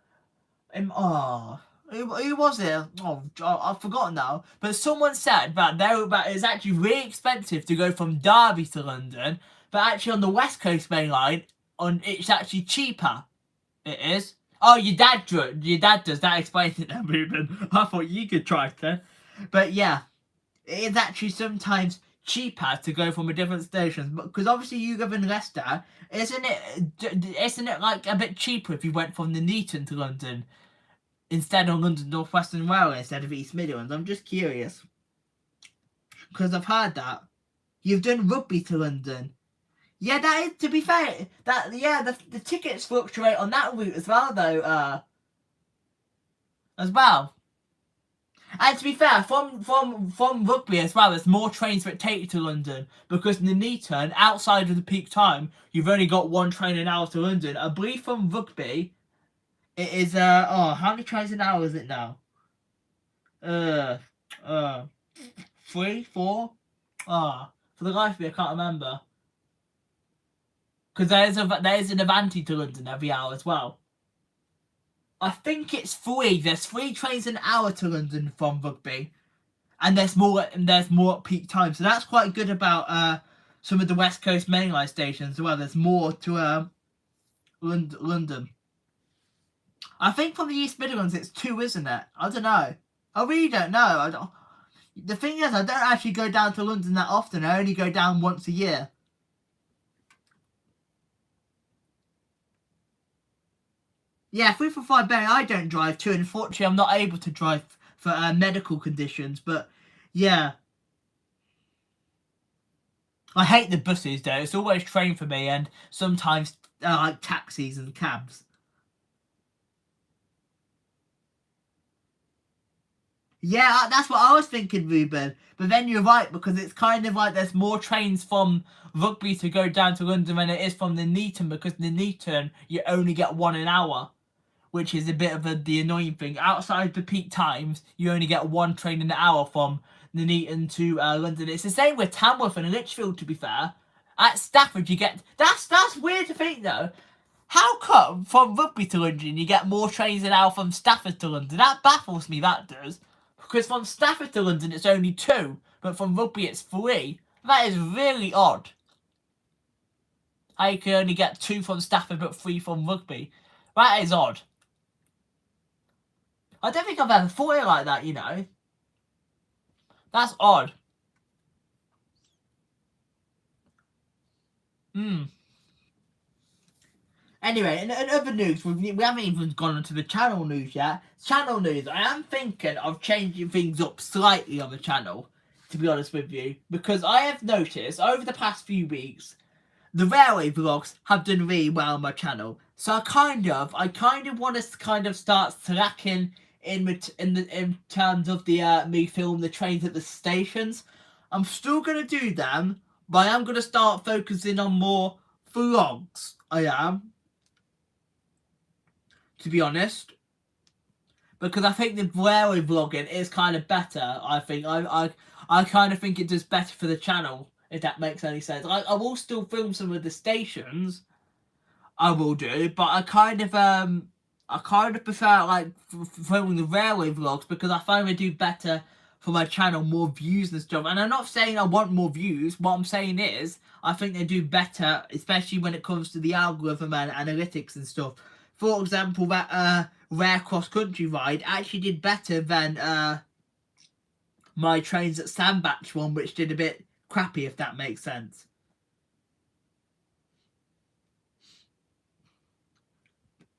Who was it? Oh, I've forgotten now. But someone said that it's actually really expensive to go from Derby to London, but actually on the West Coast Main Line, it's actually cheaper. It is. Oh, your dad does. That explains it then, Ruben. I thought you could try then. But yeah, it is actually sometimes cheaper to go from a different station, because obviously you live in Leicester. Isn't it like a bit cheaper if you went from the Neaton to London instead of London North Western Railway instead of East Midlands? I'm just curious, because I've heard that you've done Rugby to London. Yeah, that is, to be fair, the tickets fluctuate on that route as well, though. As well. And to be fair, from Rugby as well, there's more trains that take you to London, because in the Neaton, outside of the peak time, you've only got one train an hour to London. I believe from Rugby, it is, how many trains an hour is it now? 3, 4? For the life of me, I can't remember. Because there is an Avanti to London every hour as well. I think it's 3. There's 3 trains an hour to London from Rugby, and there's more at peak time. So that's quite good about some of the West Coast mainline stations as well. There's more to London. I think from the East Midlands it's 2, isn't it? I don't know. I really don't know. The thing is, I don't actually go down to London that often. I only go down once a year. Yeah, 345 Bay, I don't drive too. Unfortunately, I'm not able to drive for medical conditions, but yeah. I hate the buses, though. It's always train for me, and sometimes like taxis and cabs. Yeah, that's what I was thinking, Ruben. But then you're right, because it's kind of like there's more trains from Rugby to go down to London than it is from the Nuneaton, because the Nuneaton you only get one an hour, which is a bit of the annoying thing. Outside the peak times, you only get one train an hour from the Nuneaton to London. It's the same with Tamworth and Lichfield, to be fair. At Stafford, you get... That's weird to think, though. How come from Rugby to London you get more trains an hour from Stafford to London? That baffles me, that does. Because from Stafford to London it's only 2, but from Rugby it's 3. That is really odd. How you can only get 2 from Stafford but 3 from Rugby. That is odd. I don't think I've ever thought it like that, you know. That's odd. Anyway, in other news, we haven't even gone into the channel news yet. Channel news, I am thinking of changing things up slightly on the channel, to be honest with you. Because I have noticed, over the past few weeks, the railway vlogs have done really well on my channel. So I kind of want to start slacking in terms of the me film the trains at the stations. I'm still going to do them, but I am going to start focusing on more vlogs. I am, to be honest, because I think the railway vlogging is kind of better. I think I kind of think it does better for the channel, if that makes any sense. I will still film some of the stations, I will do, but I kind of prefer like filming the railway vlogs, because I find they do better for my channel, more views and stuff. And I'm not saying I want more views. What I'm saying is I think they do better, especially when it comes to the algorithm and analytics and stuff. For example, that rare cross-country ride actually did better than my trains at Sandbach one, which did a bit crappy, if that makes sense.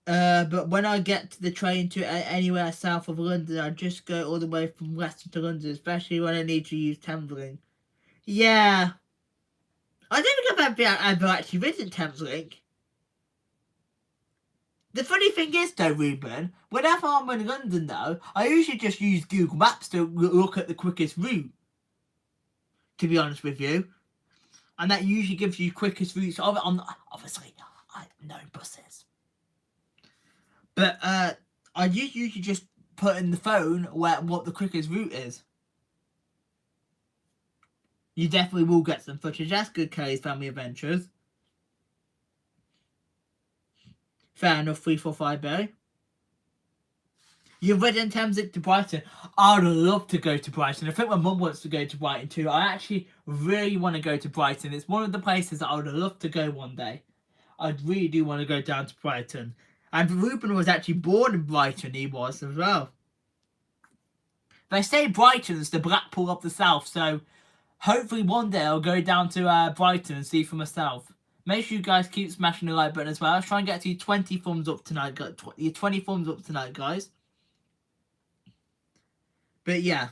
But when I get to the train to anywhere south of London, I just go all the way from Leicester to London, especially when I need to use Thameslink. Yeah. I don't think I've ever actually ridden Thameslink. The funny thing is, though, Ruben, whenever I'm in London, though, I usually just use Google Maps to look at the quickest route, to be honest with you. And that usually gives you quickest routes. Obviously, I know buses. But I usually just put in the phone what the quickest route is. You definitely will get some footage. That's good, Kelly's Family Adventures. Fair enough, 345 Barry. You've ridden Thameslink to Brighton. I'd love to go to Brighton. I think my mum wants to go to Brighton too. I actually really want to go to Brighton. It's one of the places that I would love to go one day. I really do want to go down to Brighton. And Ruben was actually born in Brighton, he was as well. They say Brighton's the Blackpool of the South, so hopefully one day I'll go down to Brighton and see for myself. Make sure you guys keep smashing the like button as well. Let's try and get to 20 thumbs up tonight. 20 thumbs up tonight, guys. But yeah,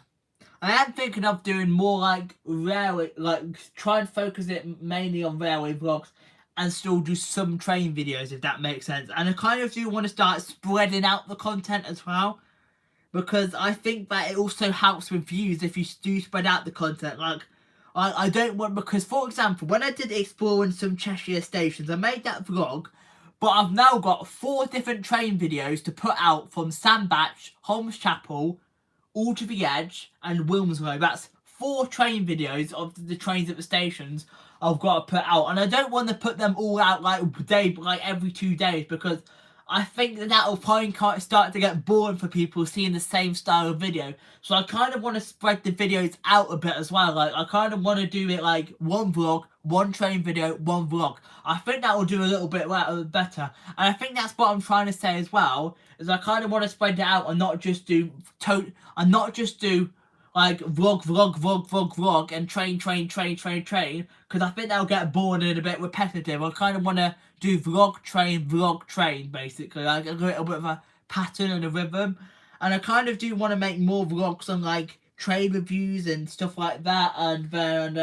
I am thinking of doing more like railway, like try and focus it mainly on railway vlogs and still do some train videos, if that makes sense. And I kind of do want to start spreading out the content as well, because I think that it also helps with views if you do spread out the content. Like, I don't want, because for example, when I did exploring some Cheshire stations, I made that vlog, but I've now got 4 different train videos to put out from Sandbach, Holmes Chapel, all to the Edge, and Wilmslow. That's 4 train videos of the trains at the stations I've got to put out, and I don't want to put them all out like every 2 days, because I think that'll probably start to get boring for people seeing the same style of video. So I kind of want to spread the videos out a bit as well. Like, I kind of want to do it like one vlog, one train video, one vlog. I think that will do a little bit better. And I think that's what I'm trying to say as well, is I kind of want to spread it out and not just do like vlog and train, because I think that'll get boring and a bit repetitive. I kind of want to do vlog, train, basically, like a little bit of a pattern and a rhythm. And I kind of do want to make more vlogs on like train reviews and stuff like that, and then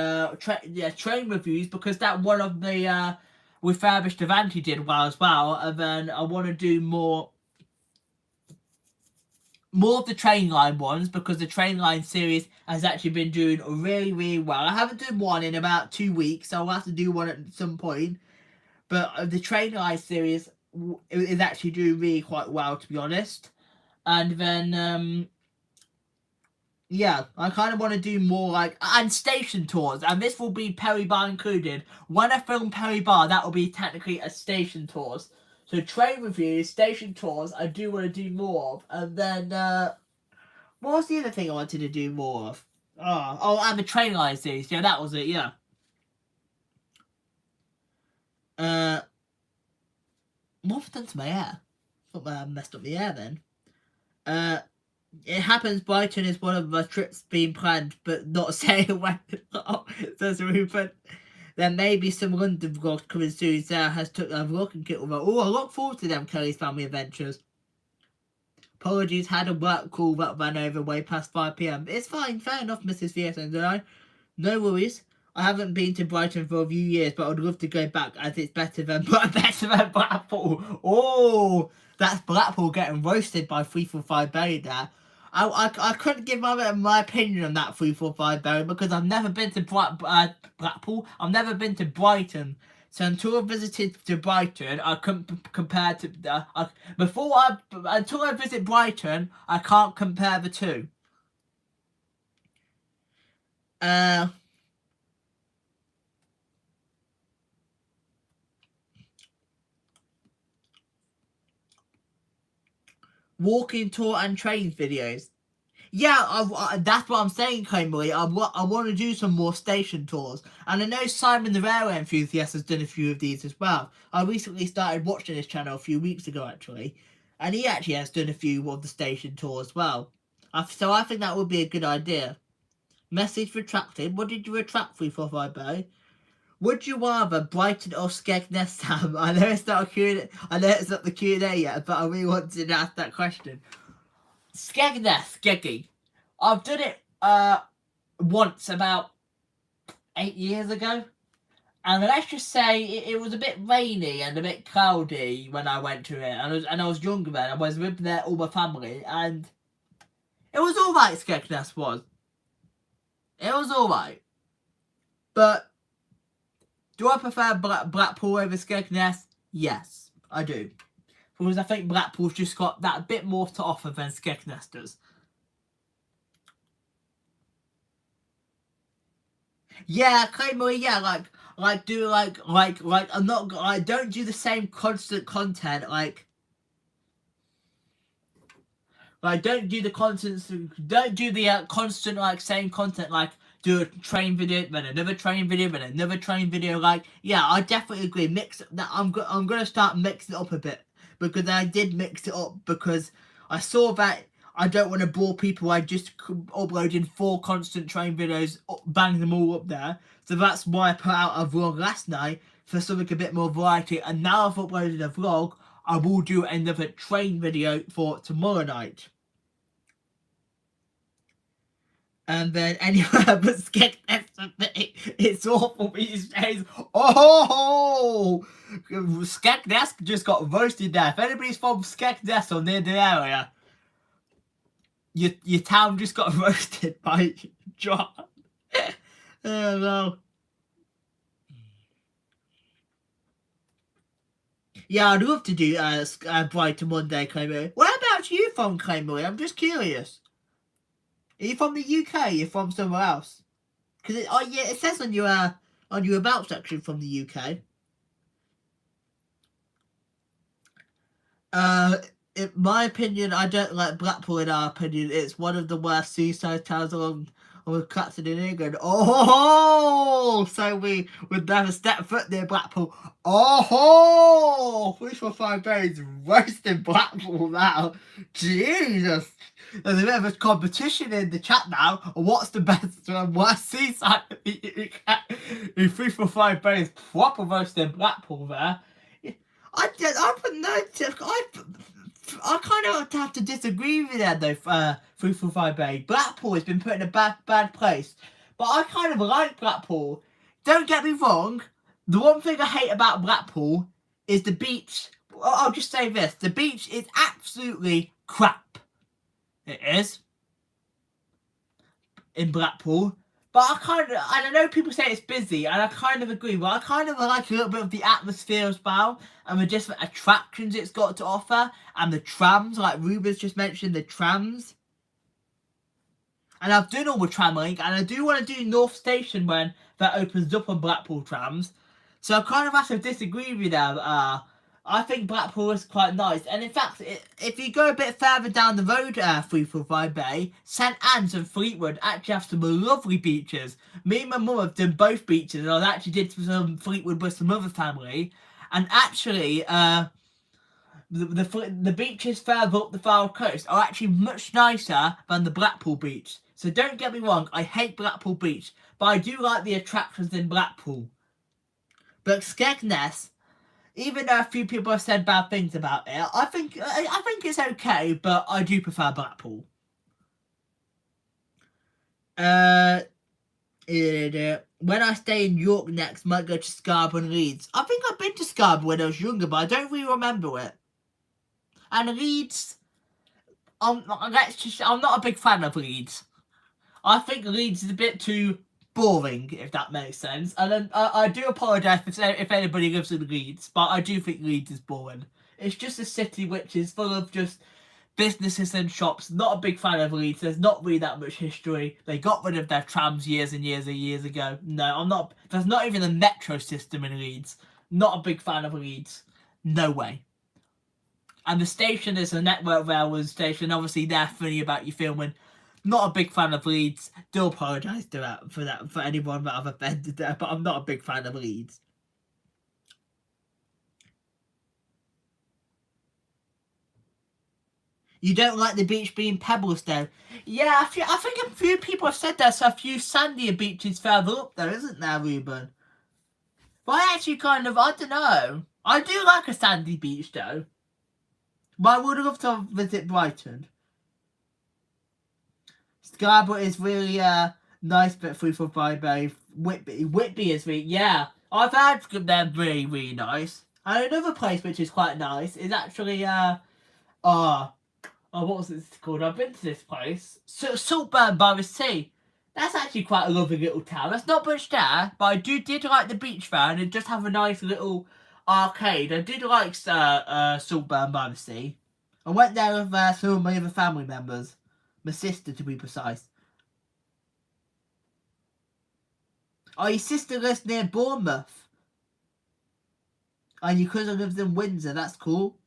train reviews, because that one of the refurbished Avanti did well as well. And then I want to do more more of the train line ones, because the train line series has actually been doing really, really well. I haven't done one in about 2 weeks, so I'll have to do one at some point. But the train line series is actually doing really quite well, to be honest. And then, yeah, I kind of want to do more like, and station tours, and this will be Perry Bar included. When I film Perry Bar, that will be technically a station tours. So train reviews, station tours, I do want to do more of. And then, what was the other thing I wanted to do more of? Oh, and the train line series. Yeah, that was it, yeah. What have I done to my hair? I thought I messed up the hair then. It happens Brighton is one of my trips being planned, but not saying when. Says Rupert. There may be some London vlogs coming soon. Sarah has took a vlog and kit with her. Oh, I look forward to them, Kelly's family adventures. Apologies, had a work call that ran over way past 5 PM. It's fine, fair enough, Mrs. VS. No worries. I haven't been to Brighton for a few years, but I'd love to go back as it's better than Blackpool. Oh, that's Blackpool getting roasted by 345 Berry there. I couldn't give my opinion on that 345 Berry because I've never been to Blackpool. I've never been to Brighton. So until I visited to Brighton, I couldn't compare to until I visit Brighton, I can't compare the two. Walking tour and trains videos. Yeah, that's what I'm saying, Claymarie. I want to do some more station tours. And I know Simon the Railway Enthusiast has done a few of these as well. I recently started watching his channel a few weeks ago, actually. And he actually has done a few of the station tours as well. So I think that would be a good idea. Message retracted. What did you retract 345 Bo? Would you rather Brighton or Skegness, Sam? I know it's not a Q&A, I know it's not the Q&A yet, but I really wanted to ask that question. Skegness, Skeggy. I've done it once about 8 years ago. And let's just say it was a bit rainy and a bit cloudy when I went to it. And I was younger then. I was with there all my family. And it was alright, Skegness was. It was alright. But do I prefer Blackpool over Skegness? Yes, I do. Because I think Blackpool's just got that bit more to offer than Skegness does. Yeah, Claymarie, yeah, I'm not, I don't do the same constant content, don't do the constant, same content, do a train video, then another train video, then another train video, yeah, I definitely agree, mix that, I'm gonna start mixing it up a bit, because I did mix it up, because I saw that I don't want to bore people. I just uploaded 4 constant train videos, bang them all up there. So that's why I put out a vlog last night for something a bit more variety. And now I've uploaded a vlog, I will do another train video for tomorrow night. And then anywhere but Skegness, it's awful these days. Oh, Skegness just got roasted there. If anybody's from Skegness or near the area, your town just got roasted by John. Oh no. Yeah, I'd love to do Brighton Monday, Claymarie. Whereabouts are you from, Claymarie? I'm just curious. Are you from the UK? Are you from somewhere else? Because it says on your about section from the UK. In my opinion, I don't like Blackpool. In our opinion, it's one of the worst seaside towns along with Clapton in England. Oh, so we would never step foot near Blackpool. Oh, 345 days roasting Blackpool now. Jesus, there's a bit of a competition in the chat now. What's the best and worst seaside? In 345 days, proper roasting Blackpool there. I wouldn't know. I kind of have to disagree with that though. 345 Bay. Blackpool has been put in a bad place, but I kind of like Blackpool. Don't get me wrong. The one thing I hate about Blackpool is the beach. I'll just say this: the beach is absolutely crap. It is in Blackpool. But I know people say it's busy, and I kind of agree, but I kind of like a little bit of the atmosphere as well, and the different attractions it's got to offer, and the trams, like Ruben's just mentioned, the trams. And I've done all the tram link, and I do want to do North Station when that opens up on Blackpool trams. So I kind of have to disagree with you there. I think Blackpool is quite nice. And in fact, if you go a bit further down the road, 345 Bay, St Anne's and Fleetwood actually have some lovely beaches. Me and my mum have done both beaches, and I actually did some Fleetwood with some other family. And actually, the beaches further up the Far Coast are actually much nicer than the Blackpool beach. So don't get me wrong, I hate Blackpool Beach, but I do like the attractions in Blackpool. But Skegness, even though a few people have said bad things about it, I think it's okay, but I do prefer Blackpool. When I stay in York next, might go to Scarborough and Leeds. I think I've been to Scarborough when I was younger, but I don't really remember it. And Leeds, I'm not a big fan of Leeds. I think Leeds is a bit too boring, if that makes sense. And then I do apologise if anybody lives in Leeds, but I do think Leeds is boring. It's just a city which is full of just businesses and shops. Not a big fan of Leeds. There's not really that much history. They got rid of their trams years and years and years ago. No, I'm not. There's not even a metro system in Leeds. Not a big fan of Leeds. No way. And the station is a Network Railway station. Obviously, they're funny about you filming. Not a big fan of Leeds. Do apologise for anyone that I've offended there, but I'm not a big fan of Leeds. You don't like the beach being pebbles, though? Yeah, I think a few people have said there's a few sandier beaches further up there, isn't there, Ruben? But I actually I don't know. I do like a sandy beach, though. But I would love to visit Brighton. Scarborough is really nice, but 345 Bay. Whitby is really, yeah. I've heard they're really, really nice. And another place which is quite nice is actually, what was this called? I've been to this place. Saltburn by the Sea. That's actually quite a lovely little town. There's not much there, but I did like the beach there, and it just have a nice little arcade. I did like Saltburn by the Sea. I went there with some of my other family members. My sister, to be precise. Oh, your sister lives near Bournemouth. And your cousin lives in Windsor. That's cool.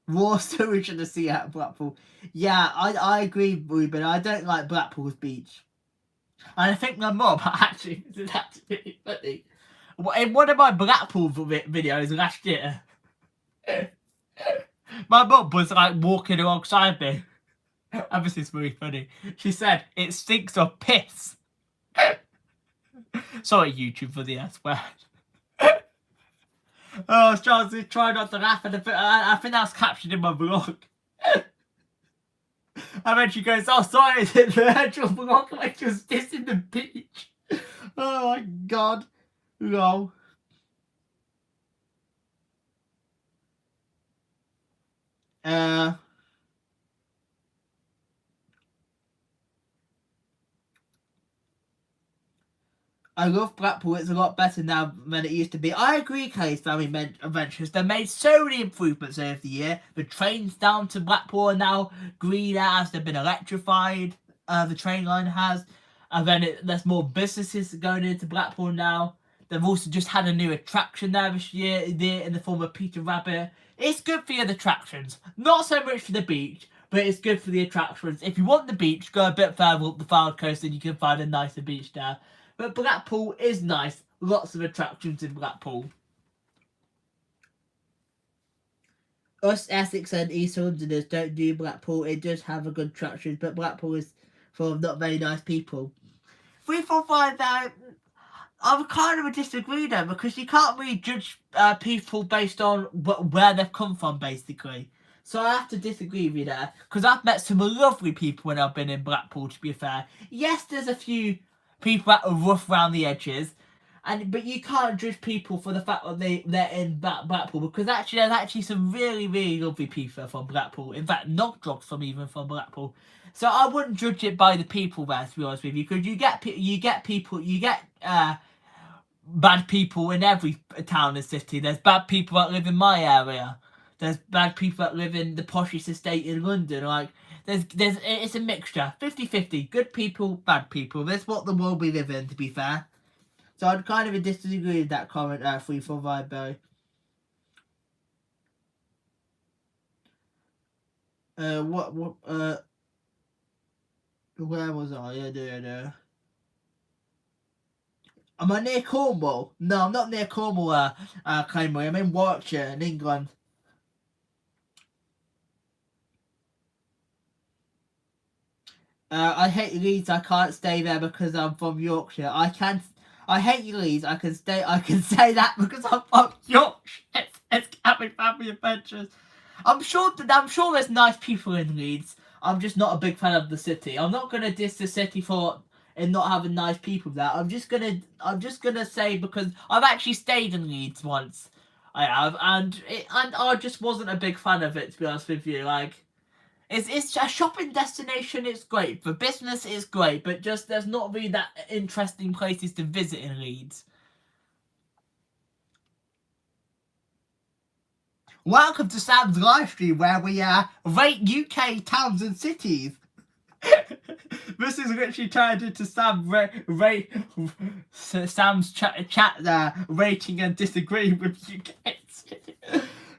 Raw sewage in the sea at Blackpool. Yeah, I agree, Ruben. I don't like Blackpool's beach. And I think my mum actually, this is actually funny. In one of my Blackpool videos last year, my mum was like walking alongside me. And this is really funny. She said, "It stinks of piss." Sorry, YouTube, for the S word. Oh, I was trying not to laugh, and I think that's captured in my vlog. And then she goes, "Oh, sorry, it's in the actual vlog, like just dissing the beach." Oh my god. Lol. I love Blackpool. It's a lot better now than it used to be. I agree, Kelly's Family Adventures. They've made so many improvements over the year. The trains down to Blackpool are now greener as they've been electrified. The train line has. And then there's more businesses going into Blackpool now. They've also just had a new attraction there this year in the form of Peter Rabbit. It's good for the attractions. Not so much for the beach, but it's good for the attractions. If you want the beach, go a bit further up the Far Coast and you can find a nicer beach there. But Blackpool is nice. Lots of attractions in Blackpool. Us Essex and East Londoners don't do Blackpool. It does have a good attractions, but Blackpool is full of not very nice people. 345 there. I'm kind of a disagree though, because you can't really judge people based on where they've come from, basically. So I have to disagree with you there, because I've met some lovely people when I've been in Blackpool, to be fair. Yes, there's a few people that are rough around the edges, but you can't judge people for the fact that they're in Blackpool, because actually there's actually some really, really lovely people from Blackpool. In fact, not drugs from Blackpool. So I wouldn't judge it by the people there, to be honest with you, because you get bad people in every town and city. There's bad people that live in my area. There's bad people that live in the poshest estate in London. Like, it's a mixture. 50-50. Good people, bad people. That's what the world we live in, to be fair. So I'd kind of disagree with that comment, Free for Vibe Boy. Where was I? Am I near Cornwall? No, I'm not near Cornwall, Claymarie. I'm in Warwickshire, in England. I hate Leeds. I can't stay there because I'm from Yorkshire. I hate Leeds. I can say that because I'm from Yorkshire. It's Happy Family Adventures. I'm sure there's nice people in Leeds. I'm just not a big fan of the city. I'm not gonna diss the city for and not having nice people there. I'm just gonna say, because I've actually stayed in Leeds once. I have, and I just wasn't a big fan of it, to be honest with you. Like, it's a shopping destination. It's great for business. It's great, but just there's not really that interesting places to visit in Leeds. Welcome to Sam's live stream, where we rate UK towns and cities. This is literally turned into Sam's chat rating and disagreeing with UK cities.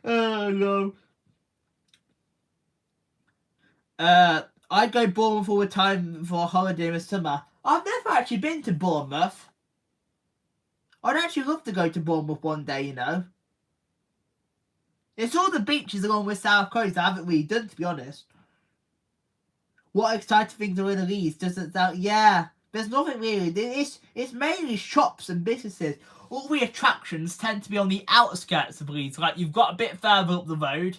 Oh no. I go Bournemouth all the time for a holiday in the summer. I've never actually been to Bournemouth. I'd actually love to go to Bournemouth one day, you know. It's all the beaches along with South Coast I haven't really done, to be honest. What exciting things are in the Leeds? Doesn't sound... Yeah, there's nothing really. It's mainly shops and businesses. All the attractions tend to be on the outskirts of Leeds. Like, you've got a bit further up the road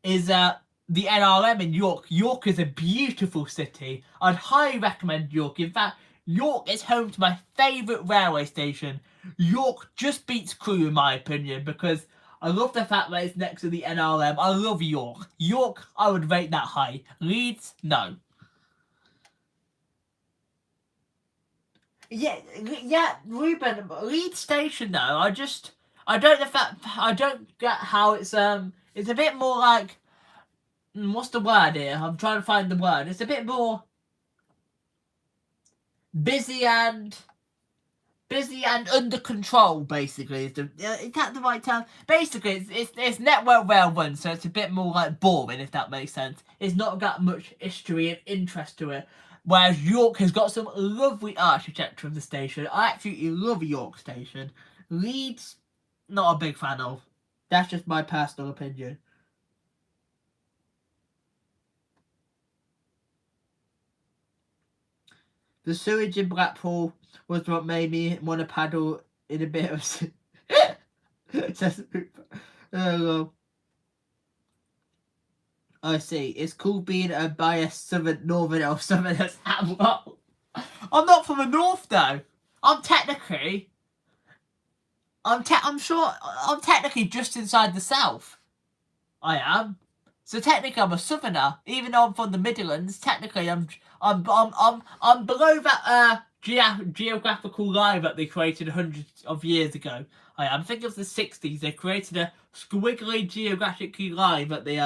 is the NRM in York. York is a beautiful city. I'd highly recommend York. In fact, York is home to my favourite railway station. York just beats Crewe in my opinion, because I love the fact that it's next to the NRM. I love York. York, I would rate that high. Leeds, no. Yeah, Ruben, Leeds Station though, I don't get how it's a bit more like, what's the word here? I'm trying to find the word. It's a bit more busy and under control, basically. Is that the right term? Basically, it's Network Rail 1, so it's a bit more like boring, if that makes sense. It's not got much history and interest to it. Whereas York has got some lovely architecture of the station. I absolutely love York Station. Leeds, not a big fan of. That's just my personal opinion. The sewage in Blackpool was what made me want to paddle in a bit of... I see. It's cool being a biased northern or southerners. I'm not from the north though. I'm technically just inside the south. I am. So technically I'm a southerner, even though I'm from the Midlands. Technically I'm below that geographical line that they created hundreds of years ago. I am. Think of the 60s. They created a squiggly geographically line that they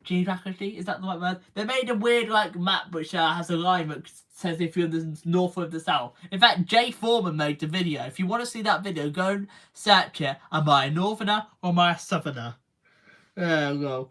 geographically, is that the right word? They made a weird like map which has a line that says if you're in the north or the south. In fact, Jay Foreman made the video. If you want to see that video, go and search it. Am I a northerner or am I a southerner? Oh no.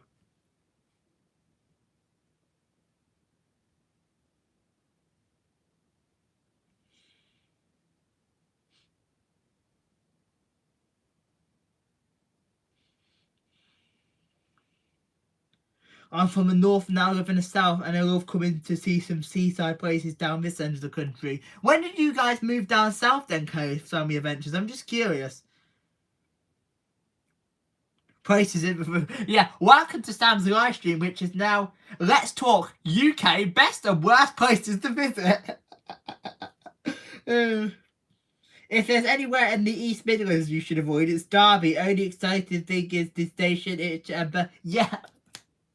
I'm from the north now, live in the south, and I love coming to see some seaside places down this end of the country. When did you guys move down south then, Claymarie Adventures? I'm just curious. Places in... Yeah, welcome to Sam's live stream, which is now Let's Talk UK Best and Worst Places to Visit. If there's anywhere in the East Midlands you should avoid, it's Derby. Only exciting thing is the station. Yeah.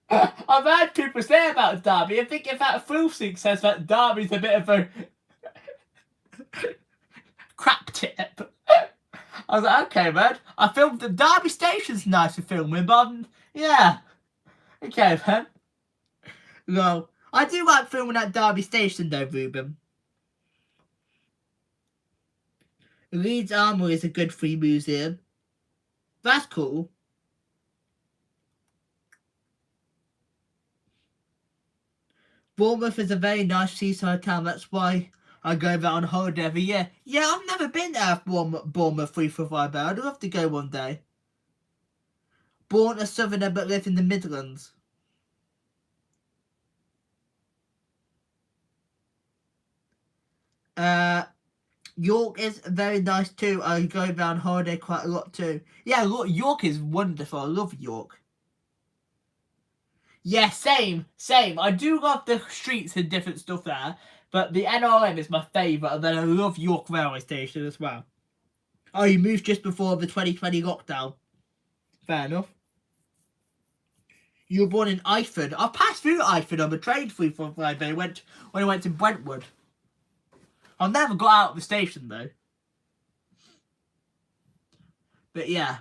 I've heard people say about Derby. I think if that Fulsing says that Derby's a bit of a crap tip. I was like, okay, man. I filmed the Derby Station's nice to film in, but yeah. Okay, man. No, I do like filming at Derby Station though, Ruben. Leeds Armoury is a good free museum. That's cool. Bournemouth is a very nice seaside town. That's why I go there on holiday every year. Yeah, I've never been there, Bournemouth 3 for 5 hours. I'd love to go one day. Born a southerner but live in the Midlands. York is very nice too. I go there on holiday quite a lot too. Yeah, look, York is wonderful. I love York. Yeah, same. I do love the streets and different stuff there, but the NRM is my favourite, and then I love York Railway Station as well. Oh, you moved just before the 2020 lockdown. Fair enough. You were born in Eyford. I passed through Eyford on the train 3 for 5 days when I went to Brentwood. I never got out of the station though. But yeah.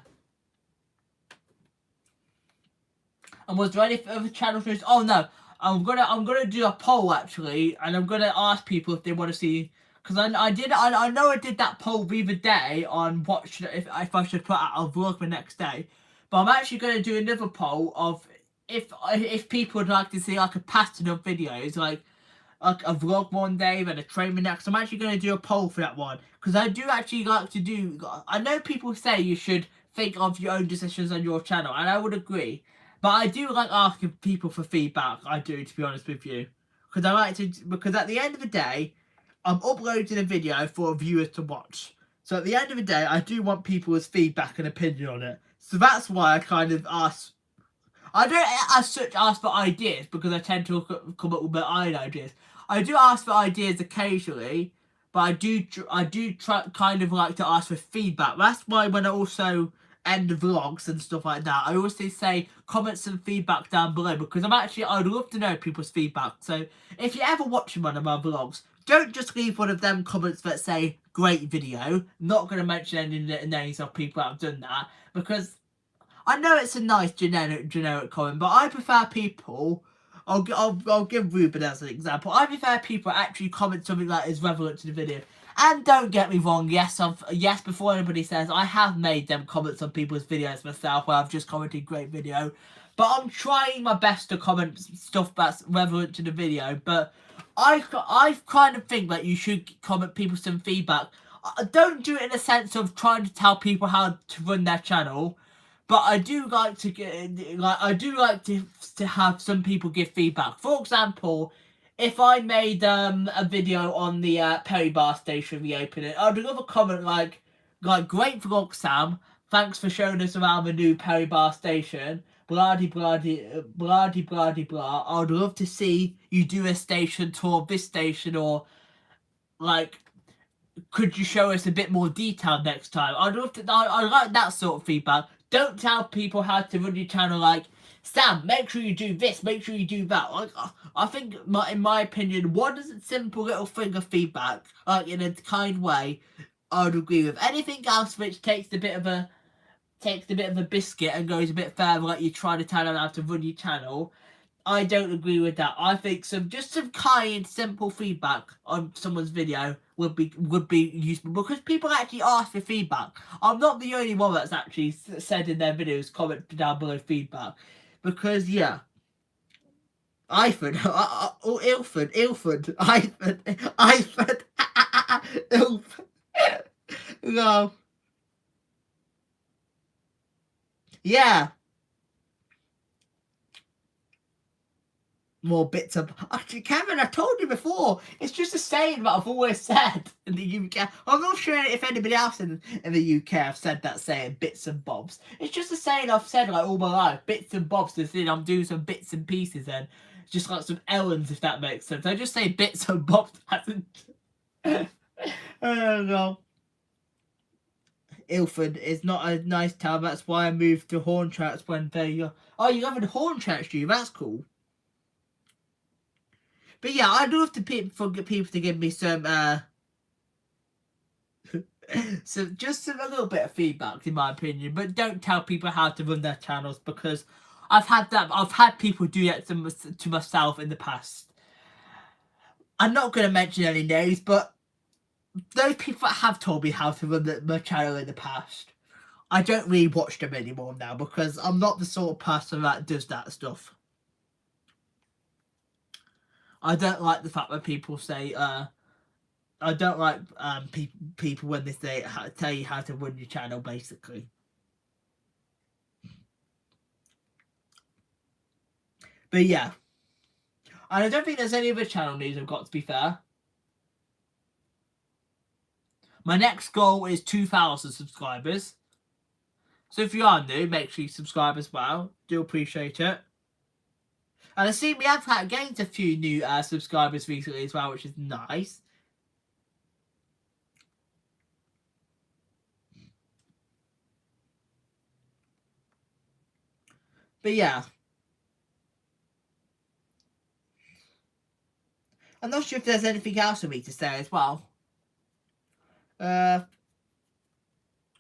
And was there any other channel news? Oh no, I'm gonna do a poll actually, and I'm gonna ask people if they want to see. Because I know I did that poll the other day on what should if I should put out a vlog the next day, but I'm actually gonna do another poll of if people would like to see like a pattern of videos like a vlog one day, then a train the next. I'm actually going to do a poll for that one because I do actually like to do. I know people say you should think of your own decisions on your channel, and I would agree. But I do like asking people for feedback. I do, to be honest with you, because I like to. Because at the end of the day, I'm uploading a video for viewers to watch. So at the end of the day, I do want people's feedback and opinion on it. So that's why I kind of ask. I don't as such ask for ideas because I tend to come up with my own ideas. I do ask for ideas occasionally, but I do try kind of like to ask for feedback. That's why when I also end vlogs and stuff like that, I also say comments and feedback down below because I'd love to know people's feedback. So if you're ever watching one of my vlogs, don't just leave one of them comments that say great video. Not going to mention any names of people that have done that because I know it's a nice generic comment, but I prefer people. I'll give Ruben as an example. I prefer people actually comment something that is relevant to the video. And don't get me wrong, yes, before anybody says, I have made them comments on people's videos myself where I've just commented great video. But I'm trying my best to comment stuff that's relevant to the video. But I kind of think that you should comment people some feedback. Don't do it in a sense of trying to tell people how to run their channel. But I do like to to have some people give feedback. For example, if I made a video on the Perry Bar Station reopening, I'd love a comment like great vlog Sam, thanks for showing us around the new Perry Bar Station. Blah blah blah blah blah. I'd love to see you do a station tour of this station, or like, could you show us a bit more detail next time? I like that sort of feedback. Don't tell people how to run your channel like, Sam, make sure you do this, make sure you do that. Like, I think, in my opinion, one simple little thing of feedback, like in a kind way, I would agree with. Anything else which takes a bit of a biscuit and goes a bit further, like you're trying to tell them how to run your channel, I don't agree with that. I think some kind, simple feedback on someone's video would be useful because people actually ask for feedback. I'm not the only one that's actually said in their videos, comment down below feedback, because yeah, Ilford, Ilford, Ilford, no, yeah. More bits of... Actually, Kevin, I told you before. It's just a saying that I've always said in the UK. I'm not sure if anybody else in the UK have said that saying, bits and bobs. It's just a saying I've said like all my life. Bits and bobs. To say I'm doing some bits and pieces and just like some errands, if that makes sense. I just say bits and bobs. Oh, no. Ilford is not a nice town. That's why I moved to Hornchurch when they... Oh, you live in Hornchurch, do you? That's cool. But yeah, I'd love to for people to give me some, so just a little bit of feedback, in my opinion. But don't tell people how to run their channels, because I've had people do that to myself in the past. I'm not going to mention any names, but those people that have told me how to run my channel in the past, I don't really watch them anymore now, because I'm not the sort of person that does that stuff. I don't like the fact that people say, I don't like people when they say tell you how to run your channel, basically. But yeah. And I don't think there's any other channel news I've got, to be fair. My next goal is 2,000 subscribers. So if you are new, make sure you subscribe as well. Do appreciate it. And I see we have gained a few new subscribers recently as well, which is nice. But yeah. I'm not sure if there's anything else for me to say as well.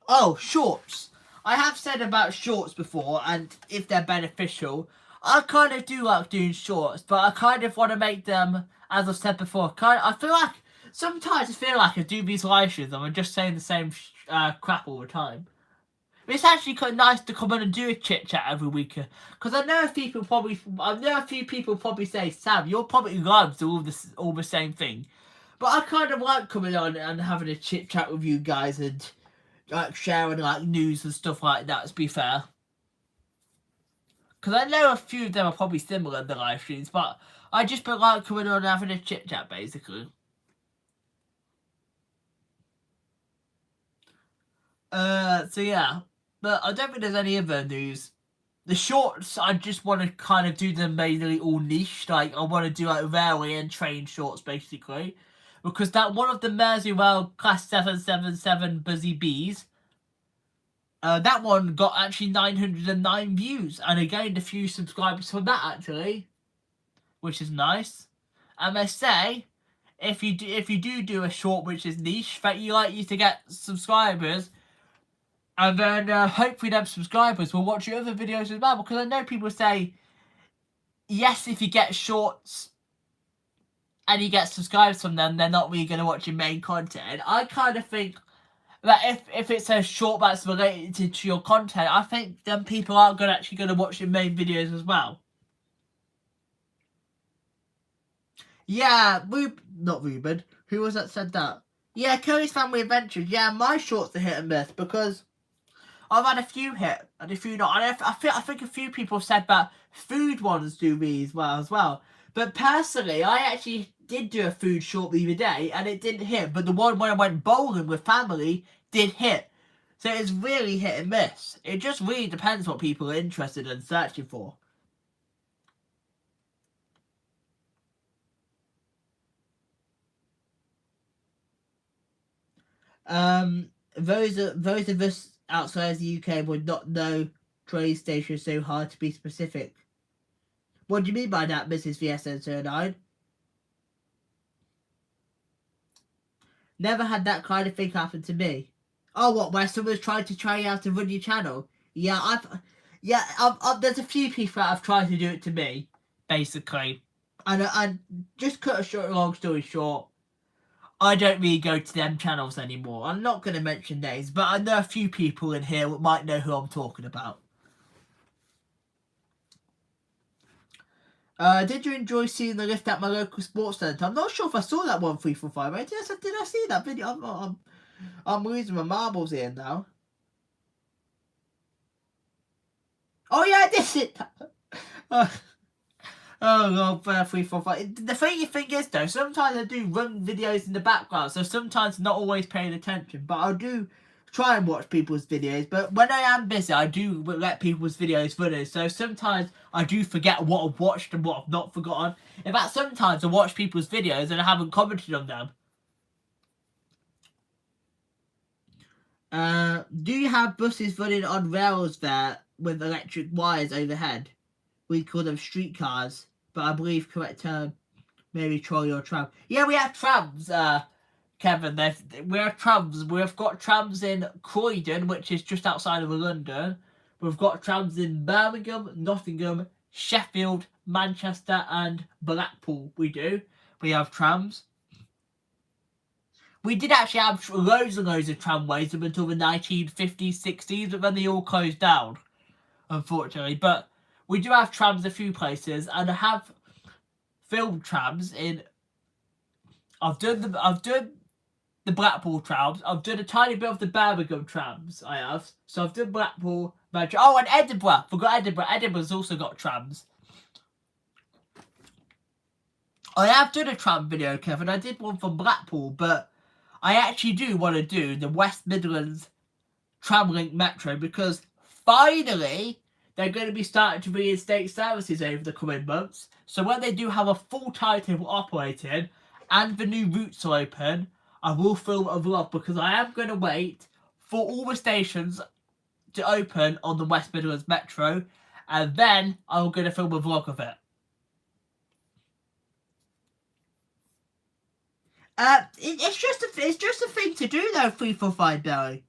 Oh, shorts. I have said about shorts before, and if they're beneficial. I kind of do like doing shorts, but I kind of want to make them, as I've said before, sometimes I feel like I do these live streams and I'm just saying the same crap all the time. It's actually quite nice to come on and do a chit chat every week, because I know a few people probably say, Sam, you're probably live to all the same thing. But I kind of like coming on and having a chit chat with you guys and like sharing like news and stuff like that, to be fair. Because I know a few of them are probably similar in the live streams, but I just like coming on and having a chit chat, basically. So yeah. But I don't think there's any other news. The shorts, I just want to kind of do them mainly all niche. Like, I want to do like railway and train shorts, basically. Because that one of the Merseyrail Class 777 Buzzy Bees, that one got actually 909 views, and I gained a few subscribers from that, actually, which is nice. And they say, if you do a short which is niche, that you to get subscribers, and then hopefully them subscribers will watch your other videos as well, because I know people say, yes, if you get shorts and you get subscribers from them, they're not really going to watch your main content. I kind of think that if it's a short that's related to your content, I think then people are actually going to watch your main videos as well. Yeah, not Ruben. Who was that said that? Yeah, Curry's Family Adventures. Yeah, my shorts are hit and miss, because I've had a few hit and a few not. And I think a few people said that food ones do me as well. But personally, I actually did do a food short the other day and it didn't hit. But the one when I went bowling with family did hit. So it's really hit and miss. It just really depends what people are interested in searching for. Those of us outside the UK would not know train stations, so hard to be specific. What do you mean by that, Mrs. VSN09? Never had that kind of thing happen to me. Oh, what? Where someone's trying to try out to run your channel? Yeah, I've there's a few people that have tried to do it to me, basically. And just cut a long story short, I don't really go to them channels anymore. I'm not going to mention names, but I know a few people in here that might know who I'm talking about. Did you enjoy seeing the lift at my local sports centre? I'm not sure if I saw that 1345. Did I see that video? I'm losing my marbles here now. Oh yeah, I did see that. Oh God, 345. The funny thing is though, sometimes I do run videos in the background, so sometimes I'm not always paying attention, but I do try and watch people's videos. But when I am busy, I do let people's videos run, so sometimes I do forget what I've watched and what I've not forgotten. In fact, sometimes I watch people's videos and I haven't commented on them. Do you have buses running on rails there with electric wires overhead? We call them streetcars, but I believe correct term maybe trolley or tram. Yeah, we have trams, Kevin. We have trams. We've got trams in Croydon, which is just outside of London. We've got trams in Birmingham, Nottingham, Sheffield, Manchester, and Blackpool. We have trams. We did actually have loads and loads of tramways up until the 1950s, 60s, but then they all closed down, unfortunately. But we do have trams a few places, and I have filmed trams in. I've done the Blackpool trams. I've done a tiny bit of the Birmingham trams. I have. So I've done Blackpool, Manchester. Oh, and Edinburgh. Forgot Edinburgh. Edinburgh's also got trams. I have done a tram video, Kevin. I did one from Blackpool, but I actually do want to do the West Midlands Tramlink Metro because finally they're going to be starting to reinstate services over the coming months. So when they do have a full timetable operating and the new routes are open, I will film a vlog because I am going to wait for all the stations to open on the West Midlands Metro, and then I'm going to film a vlog of it. It's just a thing to do though, 345 Belly.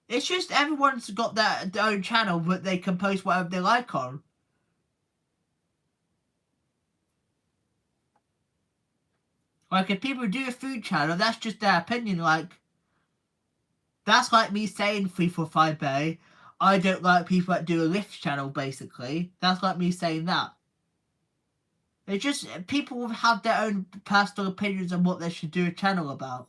It's just everyone's got their own channel, but they can post whatever they like on. Like, if people do a food channel, that's just their opinion. Like, that's like me saying 345 Belly. I don't like people that do a lift channel, basically. That's like me saying that. It's just, people have their own personal opinions on what they should do a channel about.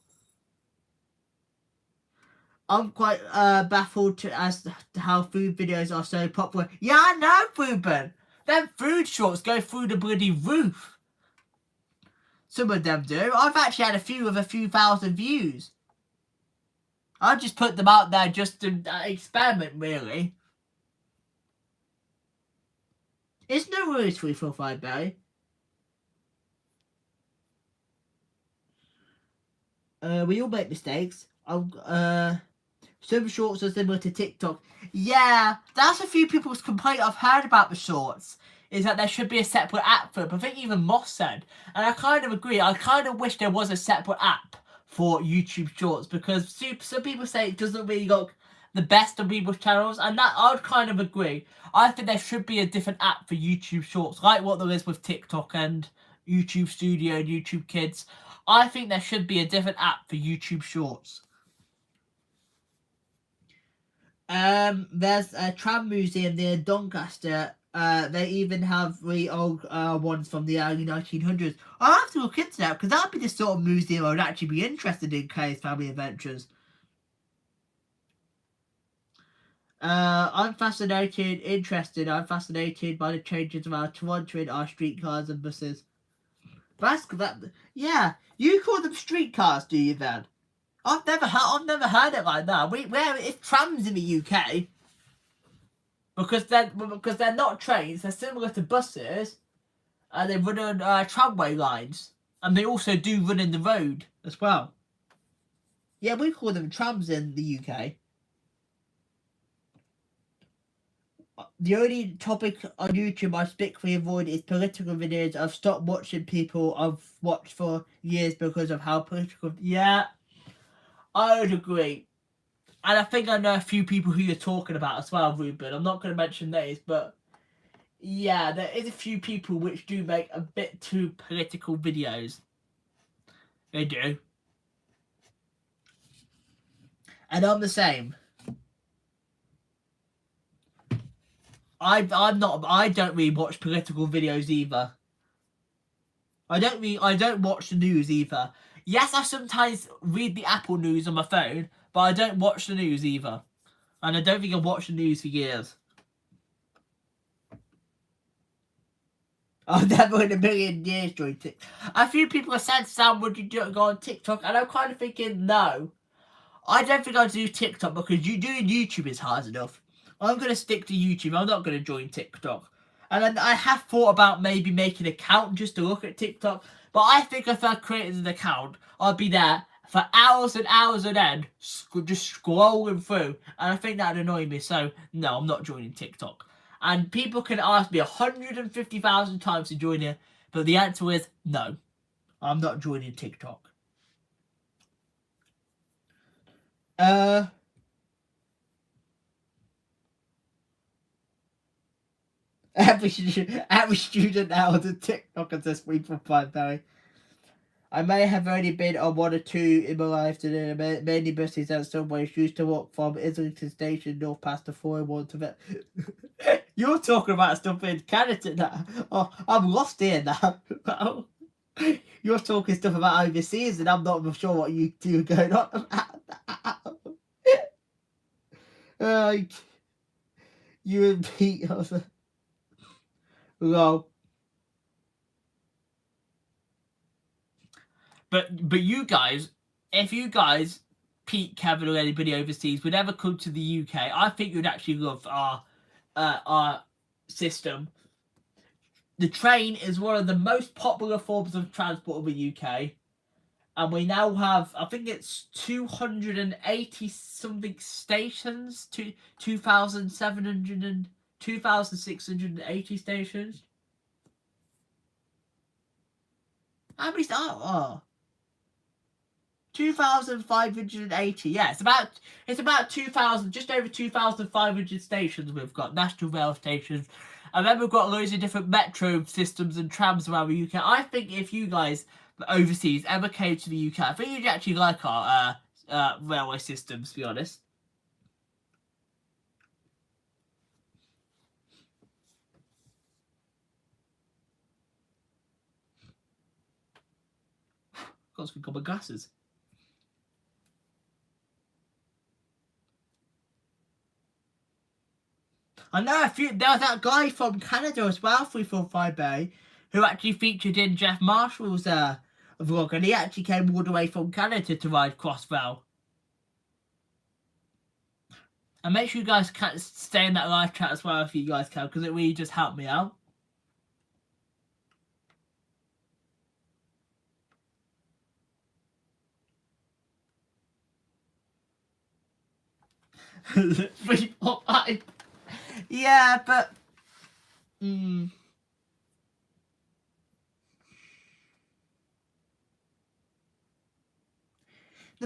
I'm quite baffled as to how food videos are so popular. Yeah, I know, Ruben. Them food shorts go through the bloody roof. Some of them do. I've actually had a few with a few thousand views. I just put them out there just to experiment, really. It's no worries, 345 Barry. We all make mistakes. Some shorts are similar to TikTok. Yeah, that's a few people's complaint I've heard about the shorts, is that there should be a separate app for them. I think even Moss said, and I kind of agree. I kind of wish there was a separate app for YouTube Shorts because some people say it doesn't really look the best on people's channels, and that I would kind of agree. I think there should be a different app for YouTube Shorts, like what there is with TikTok and YouTube Studio and YouTube Kids. I think there should be a different app for YouTube Shorts. There's a tram museum near Doncaster. They even have really old ones from the early 1900s. I'll have to look into that because that'd be the sort of museum I would actually be interested in. Kay's Family Adventures. I'm fascinated by the changes around Toronto in our streetcars and buses. Yeah, you call them streetcars, do you then? I've never heard it like that. It's trams in the UK. Because they're not trains, they're similar to buses, and they run on tramway lines, and they also do run in the road as well. Yeah, we call them trams in the UK. The only topic on YouTube I strictly avoid is political videos. I've stopped watching people I've watched for years because of how political. Yeah, I would agree. And I think I know a few people who you're talking about as well, Ruben. I'm not going to mention names, but yeah, there is a few people which do make a bit too political videos. They do. And I'm the same. I don't really watch political videos either. I don't watch the news either. Yes, I sometimes read the Apple News on my phone, but I don't watch the news either. And I don't think I've watched the news for years. I've never in a million years joined TikTok. A few people have said, Sam, would you go on TikTok? And I'm kind of thinking, no. I don't think I'd do TikTok because doing YouTube is hard enough. I'm going to stick to YouTube. I'm not going to join TikTok. And I have thought about maybe making an account just to look at TikTok. But I think if I created an account, I'd be there for hours and hours on end, just scrolling through, and I think that'd annoy me. So no, I'm not joining TikTok. And people can ask me 150,000 times to join it, but the answer is no. I'm not joining TikTok. Every student now on the TikTok at this week for Barry. I may have only been on one or two in my life today, mainly buses and subways. Used to walk from Islington Station north past the 401 to it. You're talking about stuff in Canada now. Oh, I'm lost here now. You're talking stuff about overseas, and I'm not sure what you two are going on about. You and Pete, lol. But you guys, if you guys, Pete, Kevin, or anybody overseas would ever come to the UK, I think you'd actually love our system. The train is one of the most popular forms of transport in the UK, and we now have, I think it's 280 something stations, 2,700 and 2,680 stations. How many? Oh. 2,580. Yeah, it's about 2,000, just over 2,500 stations we've got, national rail stations, and then we've got loads of different metro systems and trams around the UK. I think if you guys overseas ever came to the UK, I think you'd actually like our railway systems, to be honest. Got to pick up my glasses. I know there was that guy from Canada as well, 345 Bay, who actually featured in Jeff Marshall's vlog, and he actually came all the way from Canada to ride Crossrail. And make sure you guys can stay in that live chat as well if you guys can, because it really just helped me out. Yeah, but the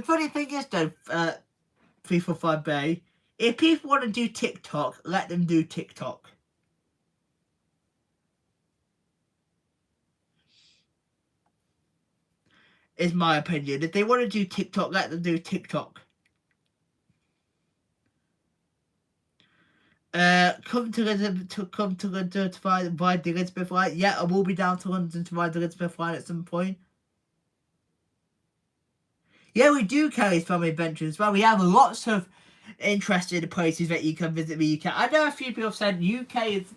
funny thing is though, 345 Bay, if people want to do TikTok, let them do TikTok. Is my opinion. If they want to do TikTok, let them do TikTok. Come to London to ride the Elizabeth line. Yeah, I will be down to London to ride the Elizabeth line at some point. Yeah, we do carry family adventures as well. We have lots of interesting places that you can visit the UK. I know a few people have said UK is...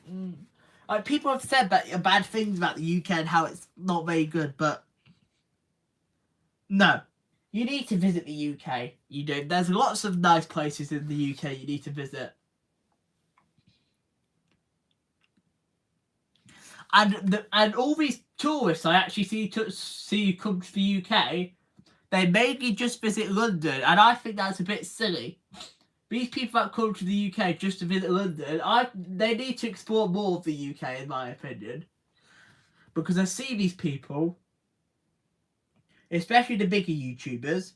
like, people have said that bad things about the UK and how it's not very good, but... no. You need to visit the UK. You do. There's lots of nice places in the UK you need to visit. And all these tourists I actually see come to the UK, they mainly just visit London, and I think that's a bit silly. These people that come to the UK just to visit London, they need to explore more of the UK, in my opinion. Because I see these people, especially the bigger YouTubers,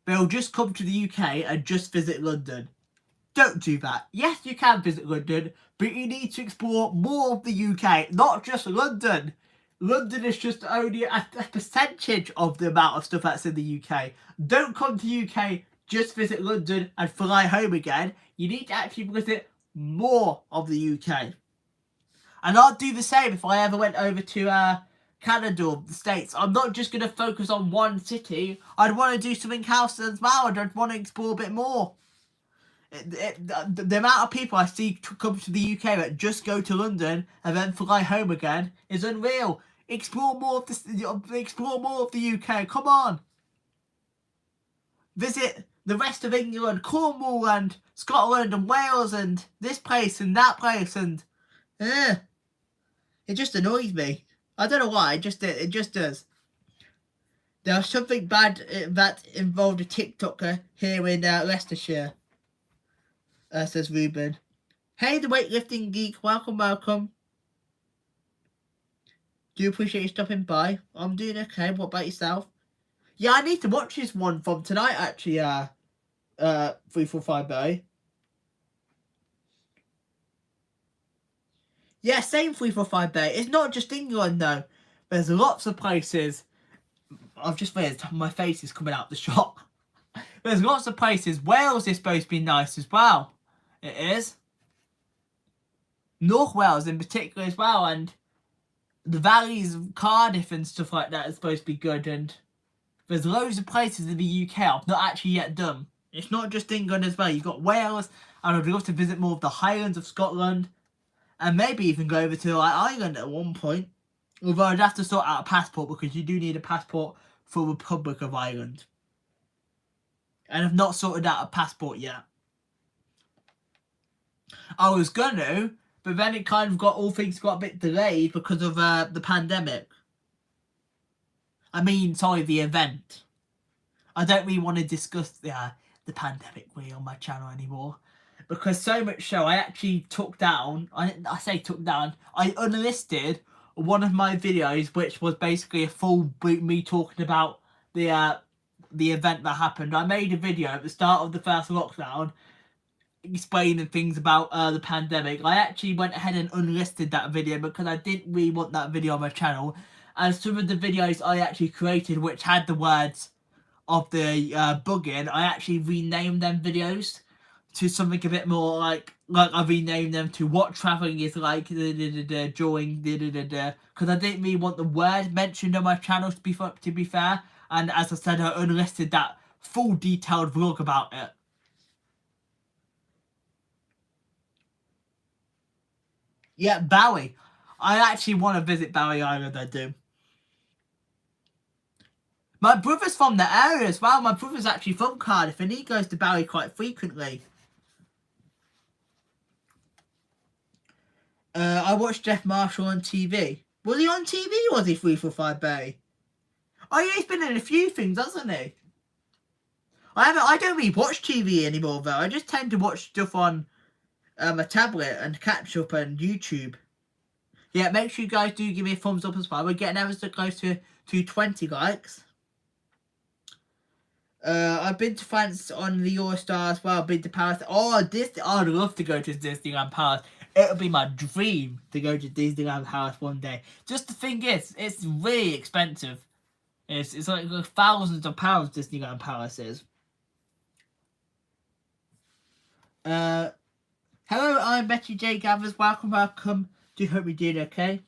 they'll just come to the UK and just visit London. Don't do that. Yes, you can visit London, but you need to explore more of the UK, not just London. London is just only a percentage of the amount of stuff that's in the UK. Don't come to the UK, just visit London and fly home again. You need to actually visit more of the UK. And I'd do the same if I ever went over to Canada or the States. I'm not just going to focus on one city. I'd want to do something else as well. I'd want to explore a bit more. The amount of people I see come to the UK that just go to London and then fly home again is unreal. Explore more of the UK. Come on. Visit the rest of England, Cornwall and Scotland and Wales and this place and that place, and it just annoys me. I don't know why. It just does. There was something bad that involved a TikToker here in Leicestershire, says Ruben. Hey, the weightlifting geek, welcome. Do appreciate you stopping by. I'm doing okay. What about yourself? Yeah, I need to watch this one from tonight, actually, 345 Bay. Yeah, same 345 Bay. It's not just England, though. There's lots of places. I've just realised my face is coming out the shot. There's lots of places. Wales is supposed to be nice as well. It is. North Wales in particular as well, and the valleys of Cardiff and stuff like that is supposed to be good, and there's loads of places in the UK I've not actually yet done. It's not just England as well. You've got Wales, and I'd love to visit more of the Highlands of Scotland, and maybe even go over to like Ireland at one point. Although I'd have to sort out a passport, because you do need a passport for the Republic of Ireland. And I've not sorted out a passport yet. I was gonna, but then it kind of all things got a bit delayed because of the pandemic. I mean, sorry, the event. I don't really want to discuss the pandemic really on my channel anymore, because so much so I actually took down. I unlisted one of my videos, which was basically a full me talking about the event that happened. I made a video at the start of the first lockdown explaining things about the pandemic. I actually went ahead and unlisted that video because I didn't really want that video on my channel. And some of the videos I actually created, which had the words of the bugging, I actually renamed them videos to something a bit more like I renamed them to what travelling is like during because I didn't really want the word mentioned on my channel, to be fair. And as I said, I unlisted that full detailed vlog about it. Yeah, Bowie. I actually want to visit Bowie Island, I do. My brother's from the area as well. My brother's actually from Cardiff, and he goes to Bowie quite frequently. I watched Jeff Marshall on TV. Was he on TV, or was he 345 Bay? Oh yeah, he's been in a few things, hasn't he? I don't really watch TV anymore, though. I just tend to watch stuff on a tablet and catch up on YouTube. Yeah, make sure you guys do give me a thumbs up as well. We're getting ever so close to 20 likes. I've been to France on the Eurostar as well. I've been to Paris. Oh, I'd love to go to Disneyland Paris. It'll be my dream to go to Disneyland Paris one day. Just the thing is, it's really expensive. It's like thousands of pounds Disneyland Paris is. Hello, I'm Betty J. Gathers. Welcome. Do hope you did okay.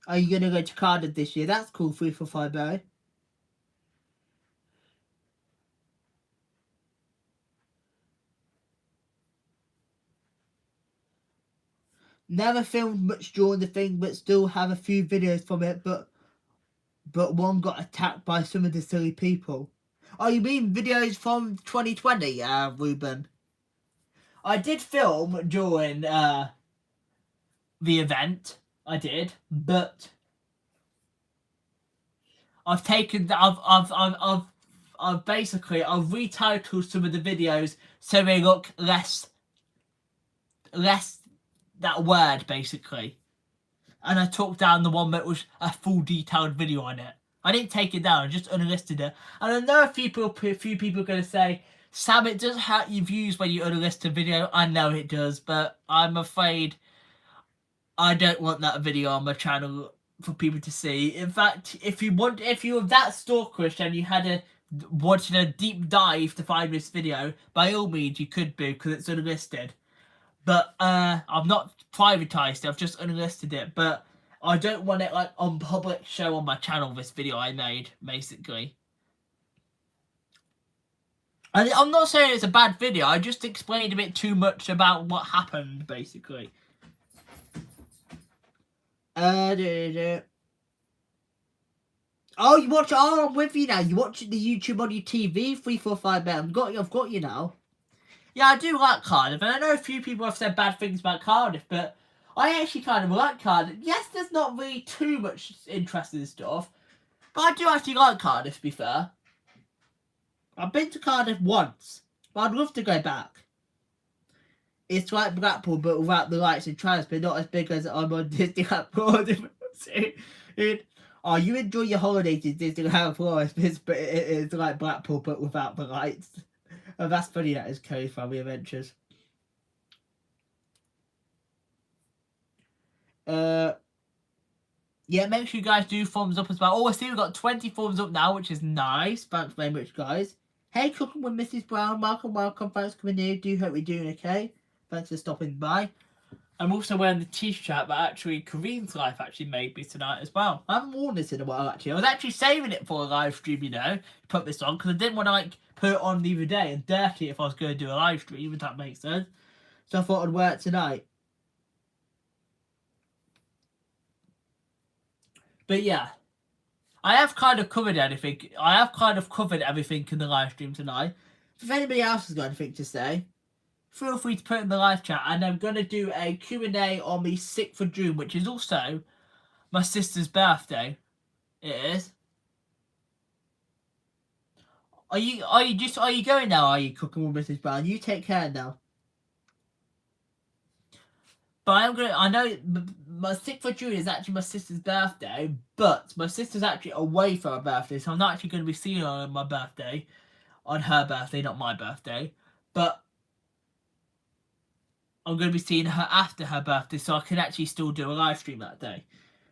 Are you gonna go to Cardiff this year? That's cool. 345 Bay. Never filmed much during the thing, but still have a few videos from it. But one got attacked by some of the silly people. Oh, you mean videos from 2020, Ruben? I did film during the event. I did, but I've basically retitled some of the videos so they look less that word, basically. And I took down the one that was a full detailed video on it. I didn't take it down, I just unlisted it. And I know a few people are going to say, Sam, it does hurt your views when you unlist a video. I know it does, but I'm afraid I don't want that video on my channel for people to see. In fact, if you were that stalkerish and you wanted a deep dive to find this video, by all means you could be, because it's unlisted. But I've not privatized it, I've just unlisted it. But I don't want it like on public show on my channel, this video I made, basically. And I'm not saying it's a bad video, I just explained a bit too much about what happened, basically. Oh, you watch? Oh, I'm with you now. You watch the YouTube on your TV, 345 I've got you now. Yeah, I do like Cardiff, and I know a few people have said bad things about Cardiff, but I actually kind of like Cardiff. Yes, there's not really too much interesting stuff, but I do actually like Cardiff, to be fair. I've been to Cardiff once, but I'd love to go back. It's like Blackpool, but without the lights and trams, but not as big as I'm on Disneyland Florida. Oh, you enjoy your holidays in Disneyland Florida, but it's like Blackpool, but without the lights. Oh, that's funny, that is Claymarie Adventures. Yeah, make sure you guys do thumbs up as well. Oh, I see we've got 20 thumbs up now, which is nice. Thanks very much, guys. Hey, Cooking with Mrs. Brown. Welcome. Thanks for coming in. Do hope you're doing okay. Thanks for stopping by. I'm also wearing the t-shirt that actually Kareem's life actually made me tonight as well. I haven't worn this in a while, actually. I was actually saving it for a live stream, you know, to put this on, because I didn't want to, like, put it on the other day and dirty it if I was going to do a live stream, if that makes sense. So I thought I'd wear it tonight. But yeah, I have kind of covered everything. I have kind of covered everything in the live stream tonight. If anybody else has got anything to say, feel free to put it in the live chat. And I'm going to do a Q&A on the 6th of June, which is also my sister's birthday. It is. Are you going now? Are you Cooking with Mrs. Brown? You take care now. But I know my 6th of June is actually my sister's birthday, but my sister's actually away for her birthday, so I'm not actually going to be seeing her on my birthday, on her birthday, not my birthday, but I'm going to be seeing her after her birthday, so I can actually still do a live stream that day.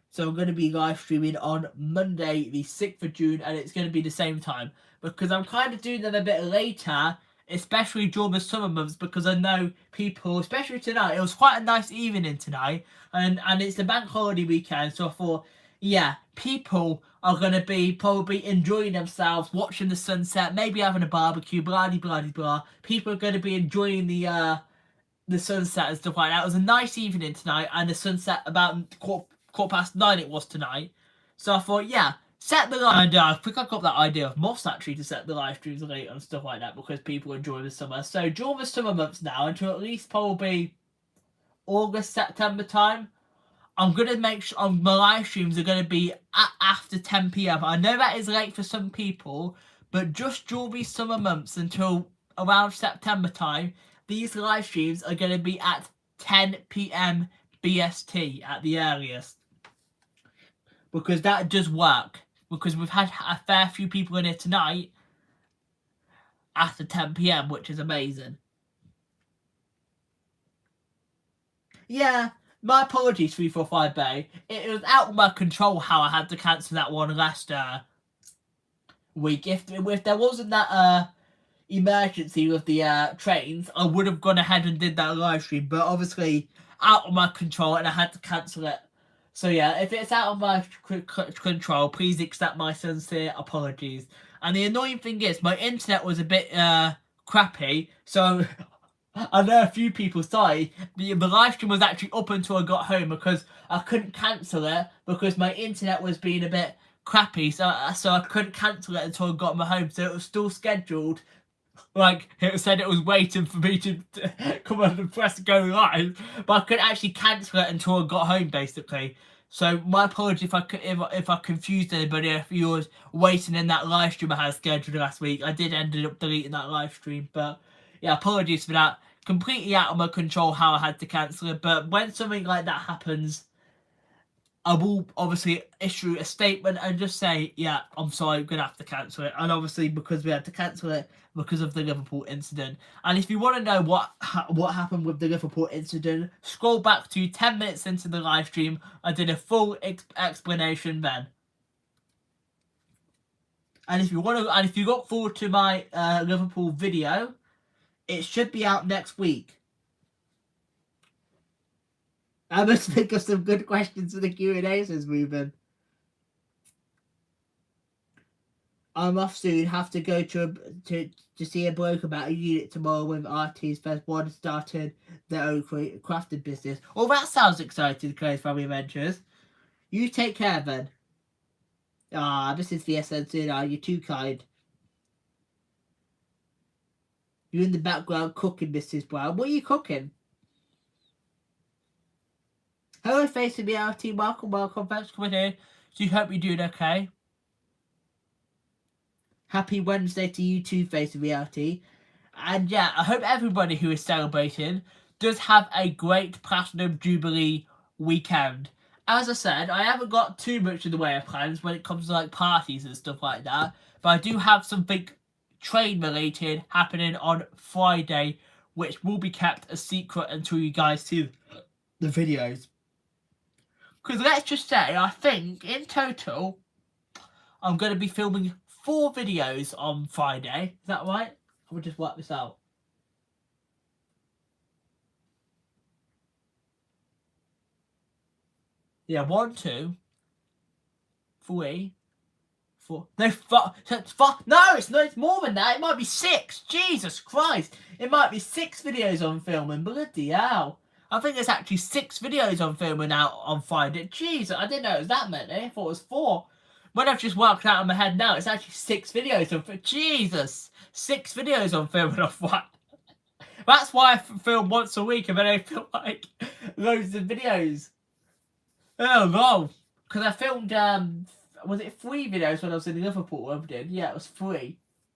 So I'm going to be live streaming on Monday, the 6th of June, and it's going to be the same time, because I'm kind of doing them a bit later, especially during the summer months, because I know people, especially tonight, it was quite a nice evening tonight, and it's the bank holiday weekend, so I thought, yeah, people are going to be probably enjoying themselves, watching the sunset, maybe having a barbecue, blah, blah, blah, blah. People are going to be enjoying the sunset and stuff like that. It was a nice evening tonight, and the sunset about quarter past 9 it was tonight. So I thought, yeah, set the live. And I think I got that idea of Moss actually to set the live streams late and stuff like that, because people enjoy the summer. So during the summer months now, until at least probably August, September time, I'm going to make sure my live streams are going to be after 10 p.m. I know that is late for some people, but just during these summer months until around September time, these live streams are going to be at 10 p.m. BST at the earliest. Because that does work. Because we've had a fair few people in here tonight after 10 p.m, which is amazing. Yeah, my apologies, 345 Bay. It was out of my control how I had to cancel that one last week. If there wasn't that emergency with the trains, I would have gone ahead and did that live stream, but obviously out of my control and I had to cancel it. So yeah, if it's out of my control, please accept my sincere apologies. And the annoying thing is, my internet was a bit crappy, so I know a few people sorry, the live stream was actually up until I got home, because I couldn't cancel it because my internet was being a bit crappy, so I couldn't cancel it until I got my home. So it was still scheduled. Like, it said it was waiting for me to come on and press go live, but I couldn't actually cancel it until I got home, basically. So my apology if I confused anybody, if you was waiting in that live stream I had scheduled last week. I did end up deleting that live stream, but yeah, apologies for that. Completely out of my control how I had to cancel it, but when something like that happens, I will obviously issue a statement and just say, yeah, I'm sorry, I'm going to have to cancel it. And obviously, because we had to cancel it because of the Liverpool incident. And if you want to know what happened with the Liverpool incident, scroll back to 10 minutes into the live stream. I did a full explanation then. And if you look forward to my Liverpool video, it should be out next week. I must think of some good questions for the Q&A, says Ruben. I'm off soon. Have to go to see a bloke about a unit tomorrow with RT's first one starting their own crafted business. Oh, that sounds exciting, Claymarie Adventures. You take care then. Ah, this is the SNC now. You're too kind. You're in the background cooking, Mrs. Brown. What are you cooking? Hello, Face of Reality. Welcome. Thanks for coming here. So you hope you're doing okay. Happy Wednesday to you too, Face of Reality. And yeah, I hope everybody who is celebrating does have a great Platinum Jubilee weekend. As I said, I haven't got too much in the way of plans when it comes to like parties and stuff like that. But I do have something train related happening on Friday, which will be kept a secret until you guys see the videos. Because let's just say, I think in total, I'm going to be filming 4 videos on Friday. Is that right? I will just work this out. Yeah, 1, 2, 3, 4. No, 5. No, it's not. It's more than that. It might be 6. Jesus Christ! It might be 6 videos on filming. Bloody hell! I think there's actually 6 videos on filming out on Friday. Jesus, I didn't know it was that many. I thought it was 4. When I've just worked out in my head now, it's actually 6 videos on. Jesus, 6 videos on filming off Friday. That's why I film once a week and then I film like loads of videos. Oh no, because I filmed was it 3 videos when I was in Liverpool? I did. Yeah, it was 3. It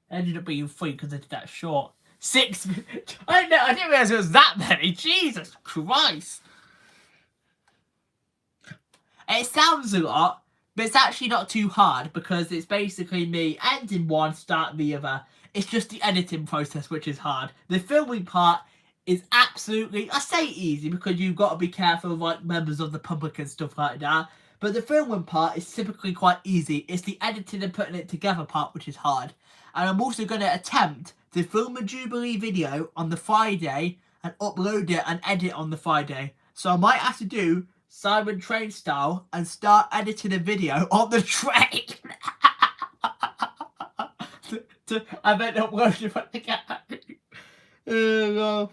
ended up being 3 because I did that short. 6. I didn't realise it was that many. Jesus Christ. It sounds a lot, but it's actually not too hard because it's basically me ending one, starting the other. It's just the editing process which is hard. The filming part is absolutely, I say easy because you've got to be careful of like members of the public and stuff like that. But the filming part is typically quite easy. It's the editing and putting it together part which is hard. And I'm also going to attempt to film a Jubilee video on the Friday and upload it and edit on the Friday. So I might have to do Simon Train style and start editing a video on the train. I meant upload it when I get home.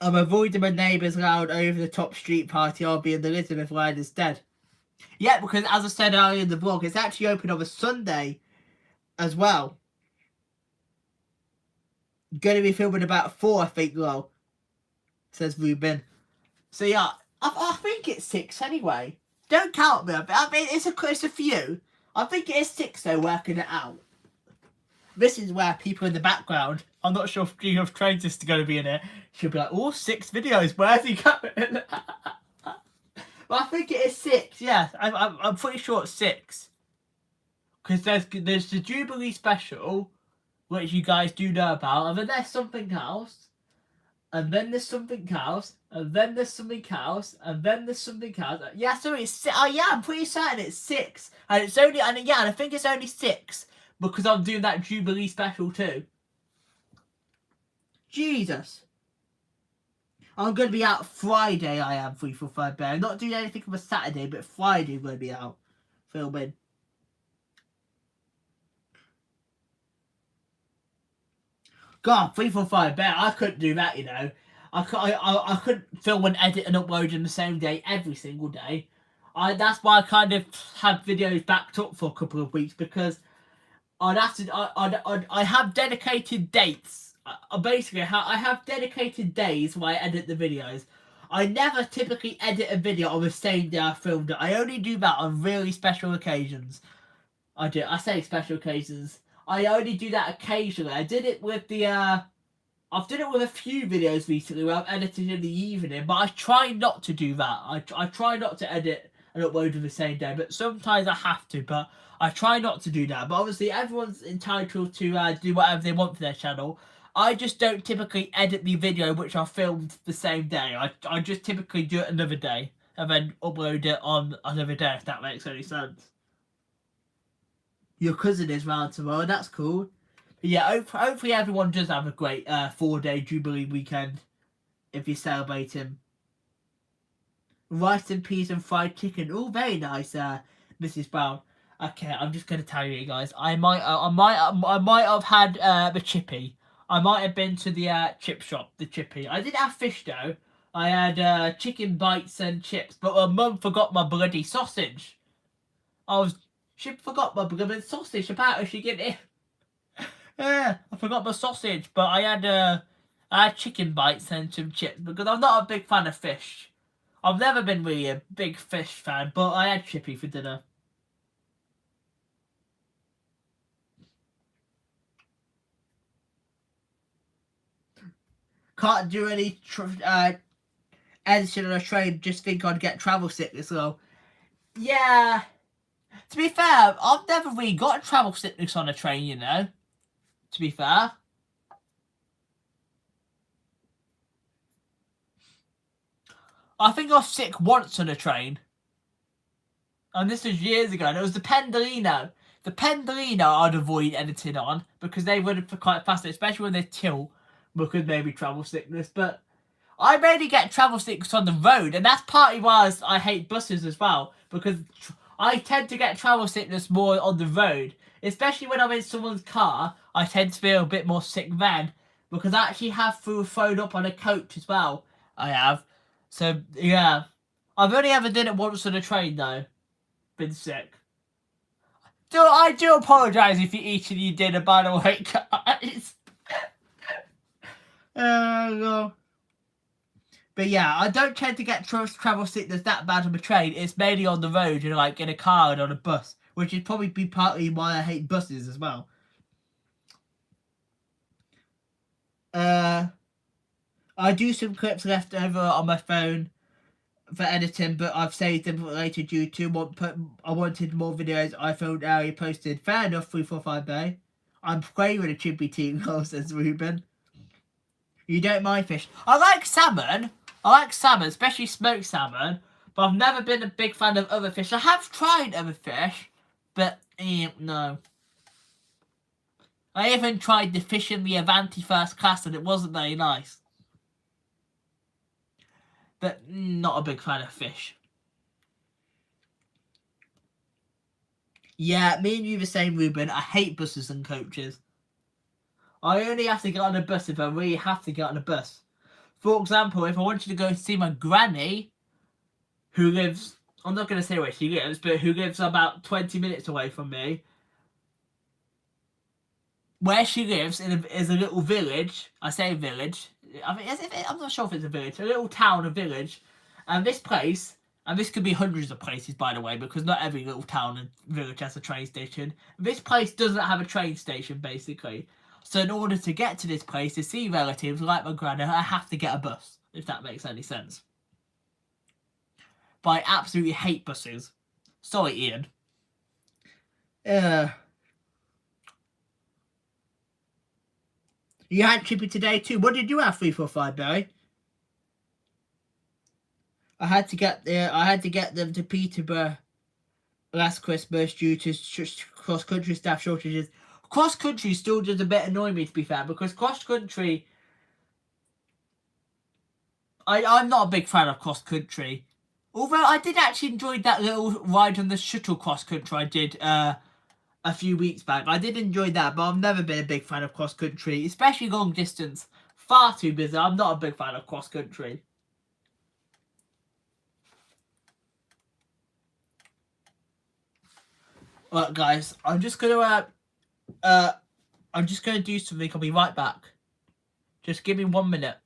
I'm avoiding my neighbour's loud over-the-top street party. I'll be in the Elizabeth line instead. Yeah, because as I said earlier in the vlog, it's actually open on a Sunday as well. Going to be filming about 4, I think, though, says Ruben. So yeah, I think it's 6 anyway. Don't count me. I mean, it's a few. I think it is 6 though, working it out. This is where people in the background, I'm not sure if King of Trains is going to be in it. She'll be like, oh, 6 videos, where's he going? But I think it is 6, yeah. I'm pretty sure it's 6. Because there's the Jubilee special, which you guys do know about, and then there's something else. And then there's something else, and then there's something else, and then there's something else. Yeah, so it's 6. Oh yeah, I'm pretty certain it's 6. And it's only, and yeah, and I think it's only 6 because I'm doing that Jubilee special too. Jesus. I'm going to be out Friday, I am, 345 Bear. I'm not doing anything on a Saturday, but Friday I'm going to be out filming. God, 345 Bear, I couldn't do that, you know. I couldn't film and edit and upload in the same day every single day. That's why I kind of have videos backed up for a couple of weeks because I'd have to. I have dedicated dates. Basically, I have dedicated days where I edit the videos. I never typically edit a video on the same day I filmed it. I only do that on really special occasions. I say special occasions. I only do that occasionally. I did it with the I've done it with a few videos recently where I've edited in the evening, but I try not to do that. I try not to edit and upload on the same day, but sometimes I have to, but I try not to do that. But obviously everyone's entitled to do whatever they want for their channel. I just don't typically edit the video which I filmed the same day. I just typically do it another day and then upload it on another day, if that makes any sense. Your cousin is round tomorrow, that's cool. But yeah, hopefully everyone does have a great 4-day Jubilee weekend if you're celebrating. Rice and peas and fried chicken. Oh, very nice, Mrs. Brown. Okay, I'm just gonna tell you guys. I might have had the chippy. I might have been to the chip shop, the chippy. I didn't have fish though. I had chicken bites and chips, but my mum forgot my bloody sausage. She forgot my bloody sausage. Apparently she didn't. I I forgot my sausage, but I had chicken bites and some chips because I'm not a big fan of fish. I've never been really a big fish fan, but I had chippy for dinner. Can't do any editing on a train. Just think I'd get travel sickness. So yeah. To be fair, I've never really got travel sickness on a train. You know. To be fair. I think I was sick once on a train. And this was years ago, and it was the Pendolino. The Pendolino I'd avoid editing on, because they would be quite fast, especially when they tilt, because maybe travel sickness. But I mainly get travel sickness on the road, and that's partly why I hate buses as well, because I tend to get travel sickness more on the road. Especially when I'm in someone's car, I tend to feel a bit more sick then, because I actually have thrown up on a coach as well. I have. So, yeah. I've only ever done it once on a train, though. Been sick. I do apologise if you're eating your dinner, by the way, guys. No. But yeah, I don't tend to get travel sickness that bad on a train. It's mainly on the road, like in a car and on a bus, which is probably be partly why I hate buses as well. I do some clips left over on my phone for editing, but I've saved them for later due to I wanted more videos I filmed earlier posted. Fair enough, 345 day. I'm praying with a chippy team goal, says Ruben. You don't mind fish. I like salmon. Especially smoked salmon. But I've never been a big fan of other fish. I have tried other fish, but no. I even tried the fish in the Avanti first class, and it wasn't very nice. But not a big fan of fish. Yeah, me and you the same, Ruben. I hate buses and coaches. I only have to get on a bus if I really have to get on a bus. For example, if I wanted to go see my granny, who lives, I'm not going to say where she lives, but who lives about 20 minutes away from me. Where she lives is a little village. I say village. I mean, I'm not sure if it's a village. A little town, a village. And this place, and this could be hundreds of places, by the way, because not every little town and village has a train station. This place doesn't have a train station, basically. So in order to get to this place to see relatives like my grandma, I have to get a bus, if that makes any sense. But I absolutely hate buses. Sorry, Ian. You had chippy today too. What did you have 345, Barry? I had to get them to Peterborough last Christmas due to cross country staff shortages. Cross country still does a bit annoy me, to be fair, because cross country. I'm not a big fan of cross country. Although I did actually enjoy that little ride on the shuttle cross country I did a few weeks back. I did enjoy that, but I've never been a big fan of cross country, especially long distance. Far too busy. I'm not a big fan of cross country. Right, guys, I'm just gonna do something. I'll be right back. Just give me 1 minute.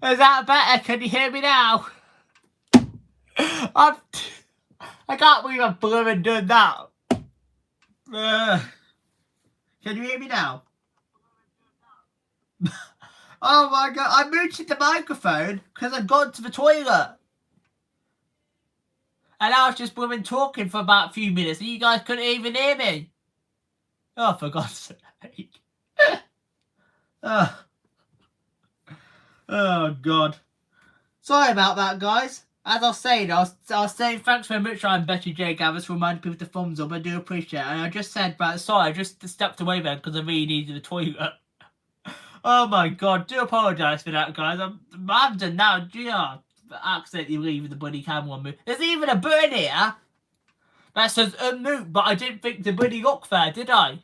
Is that better? Can you hear me now? I can't believe I've blooming done that. Can you hear me now? Oh my god, I muted the microphone because I'd gone to the toilet. And I was just blooming talking for about a few minutes and you guys couldn't even hear me. Oh, for God's sake. Oh god. Sorry about that, guys. As I was saying, I was saying thanks very much. I'm Betty J. Gathers for reminding people to thumbs up. I do appreciate it. And I just said, but sorry, I just stepped away then because I really needed the toilet. Oh my god, do apologise for that, guys. I've done now. Yeah, accidentally leaving the bloody camera on me. There's even a button here that says unmute, but I didn't think to bloody look there, did I?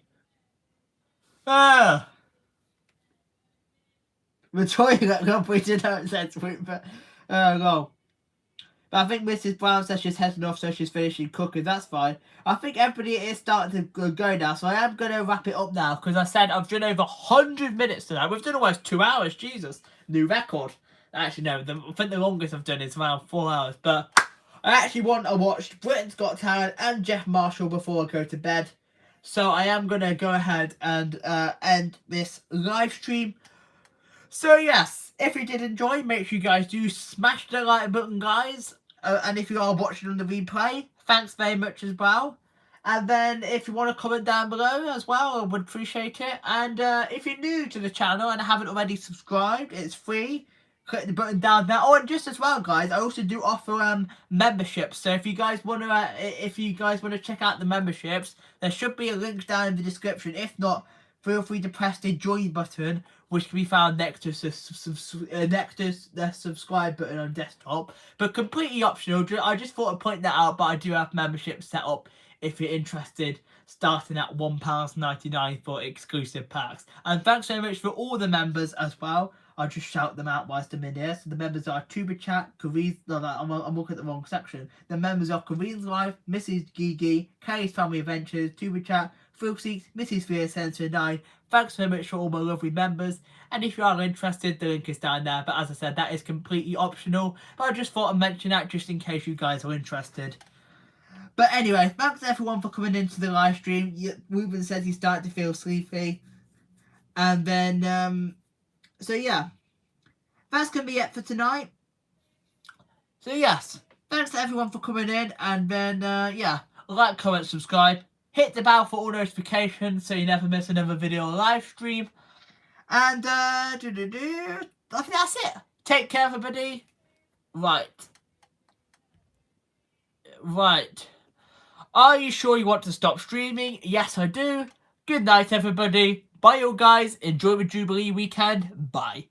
The toilet got pointed out said but no. But I think Mrs. Brown says she's heading off, so she's finishing cooking. That's fine. I think everybody is starting to go now, so I am going to wrap it up now because I said I've done over 100 minutes tonight. We've done almost 2 hours. Jesus, new record. Actually, no, I think the longest I've done is around 4 hours. But I actually want to watch Britain's Got Talent and Jeff Marshall before I go to bed. So I am going to go ahead and end this live stream. So yes, if you did enjoy, make sure you guys do smash the like button, guys. And if you are watching on the replay, thanks very much as well. And then if you want to comment down below as well, I would appreciate it. And if you're new to the channel and haven't already subscribed, it's free. Click the button down there. Oh, and just as well, guys, I also do offer memberships. So if you guys want to check out the memberships, there should be a link down in the description. If not, feel free to press the join button, which can be found next to the subscribe button on desktop. But completely optional. I just thought I'd point that out, but I do have memberships set up if you're interested, starting at £1.99 for exclusive packs. And thanks so much for all the members as well. I'll just shout them out whilst I'm in here. So the members are Tuba Chat, Kareem's... No, I'm looking at the wrong section. The members are Kareem's Life, Mrs. Gigi, Kelly's Family Adventures, Tuba Chat, Phil Seeks, Mrs. Fear Center 9. Thanks so much for all my lovely members. And if you are interested, the link is down there. But as I said, that is completely optional. But I just thought I'd mention that just in case you guys are interested. But anyway, thanks everyone for coming into the live stream. Ruben says he's starting to feel sleepy. And then, so yeah. That's going to be it for tonight. So yes, thanks to everyone for coming in. And then, yeah, like, comment, subscribe. Hit the bell for all notifications so you never miss another video or live stream. And, I think that's it. Take care, everybody. Right. Are you sure you want to stop streaming? Yes, I do. Good night, everybody. Bye, you guys. Enjoy the Jubilee weekend. Bye.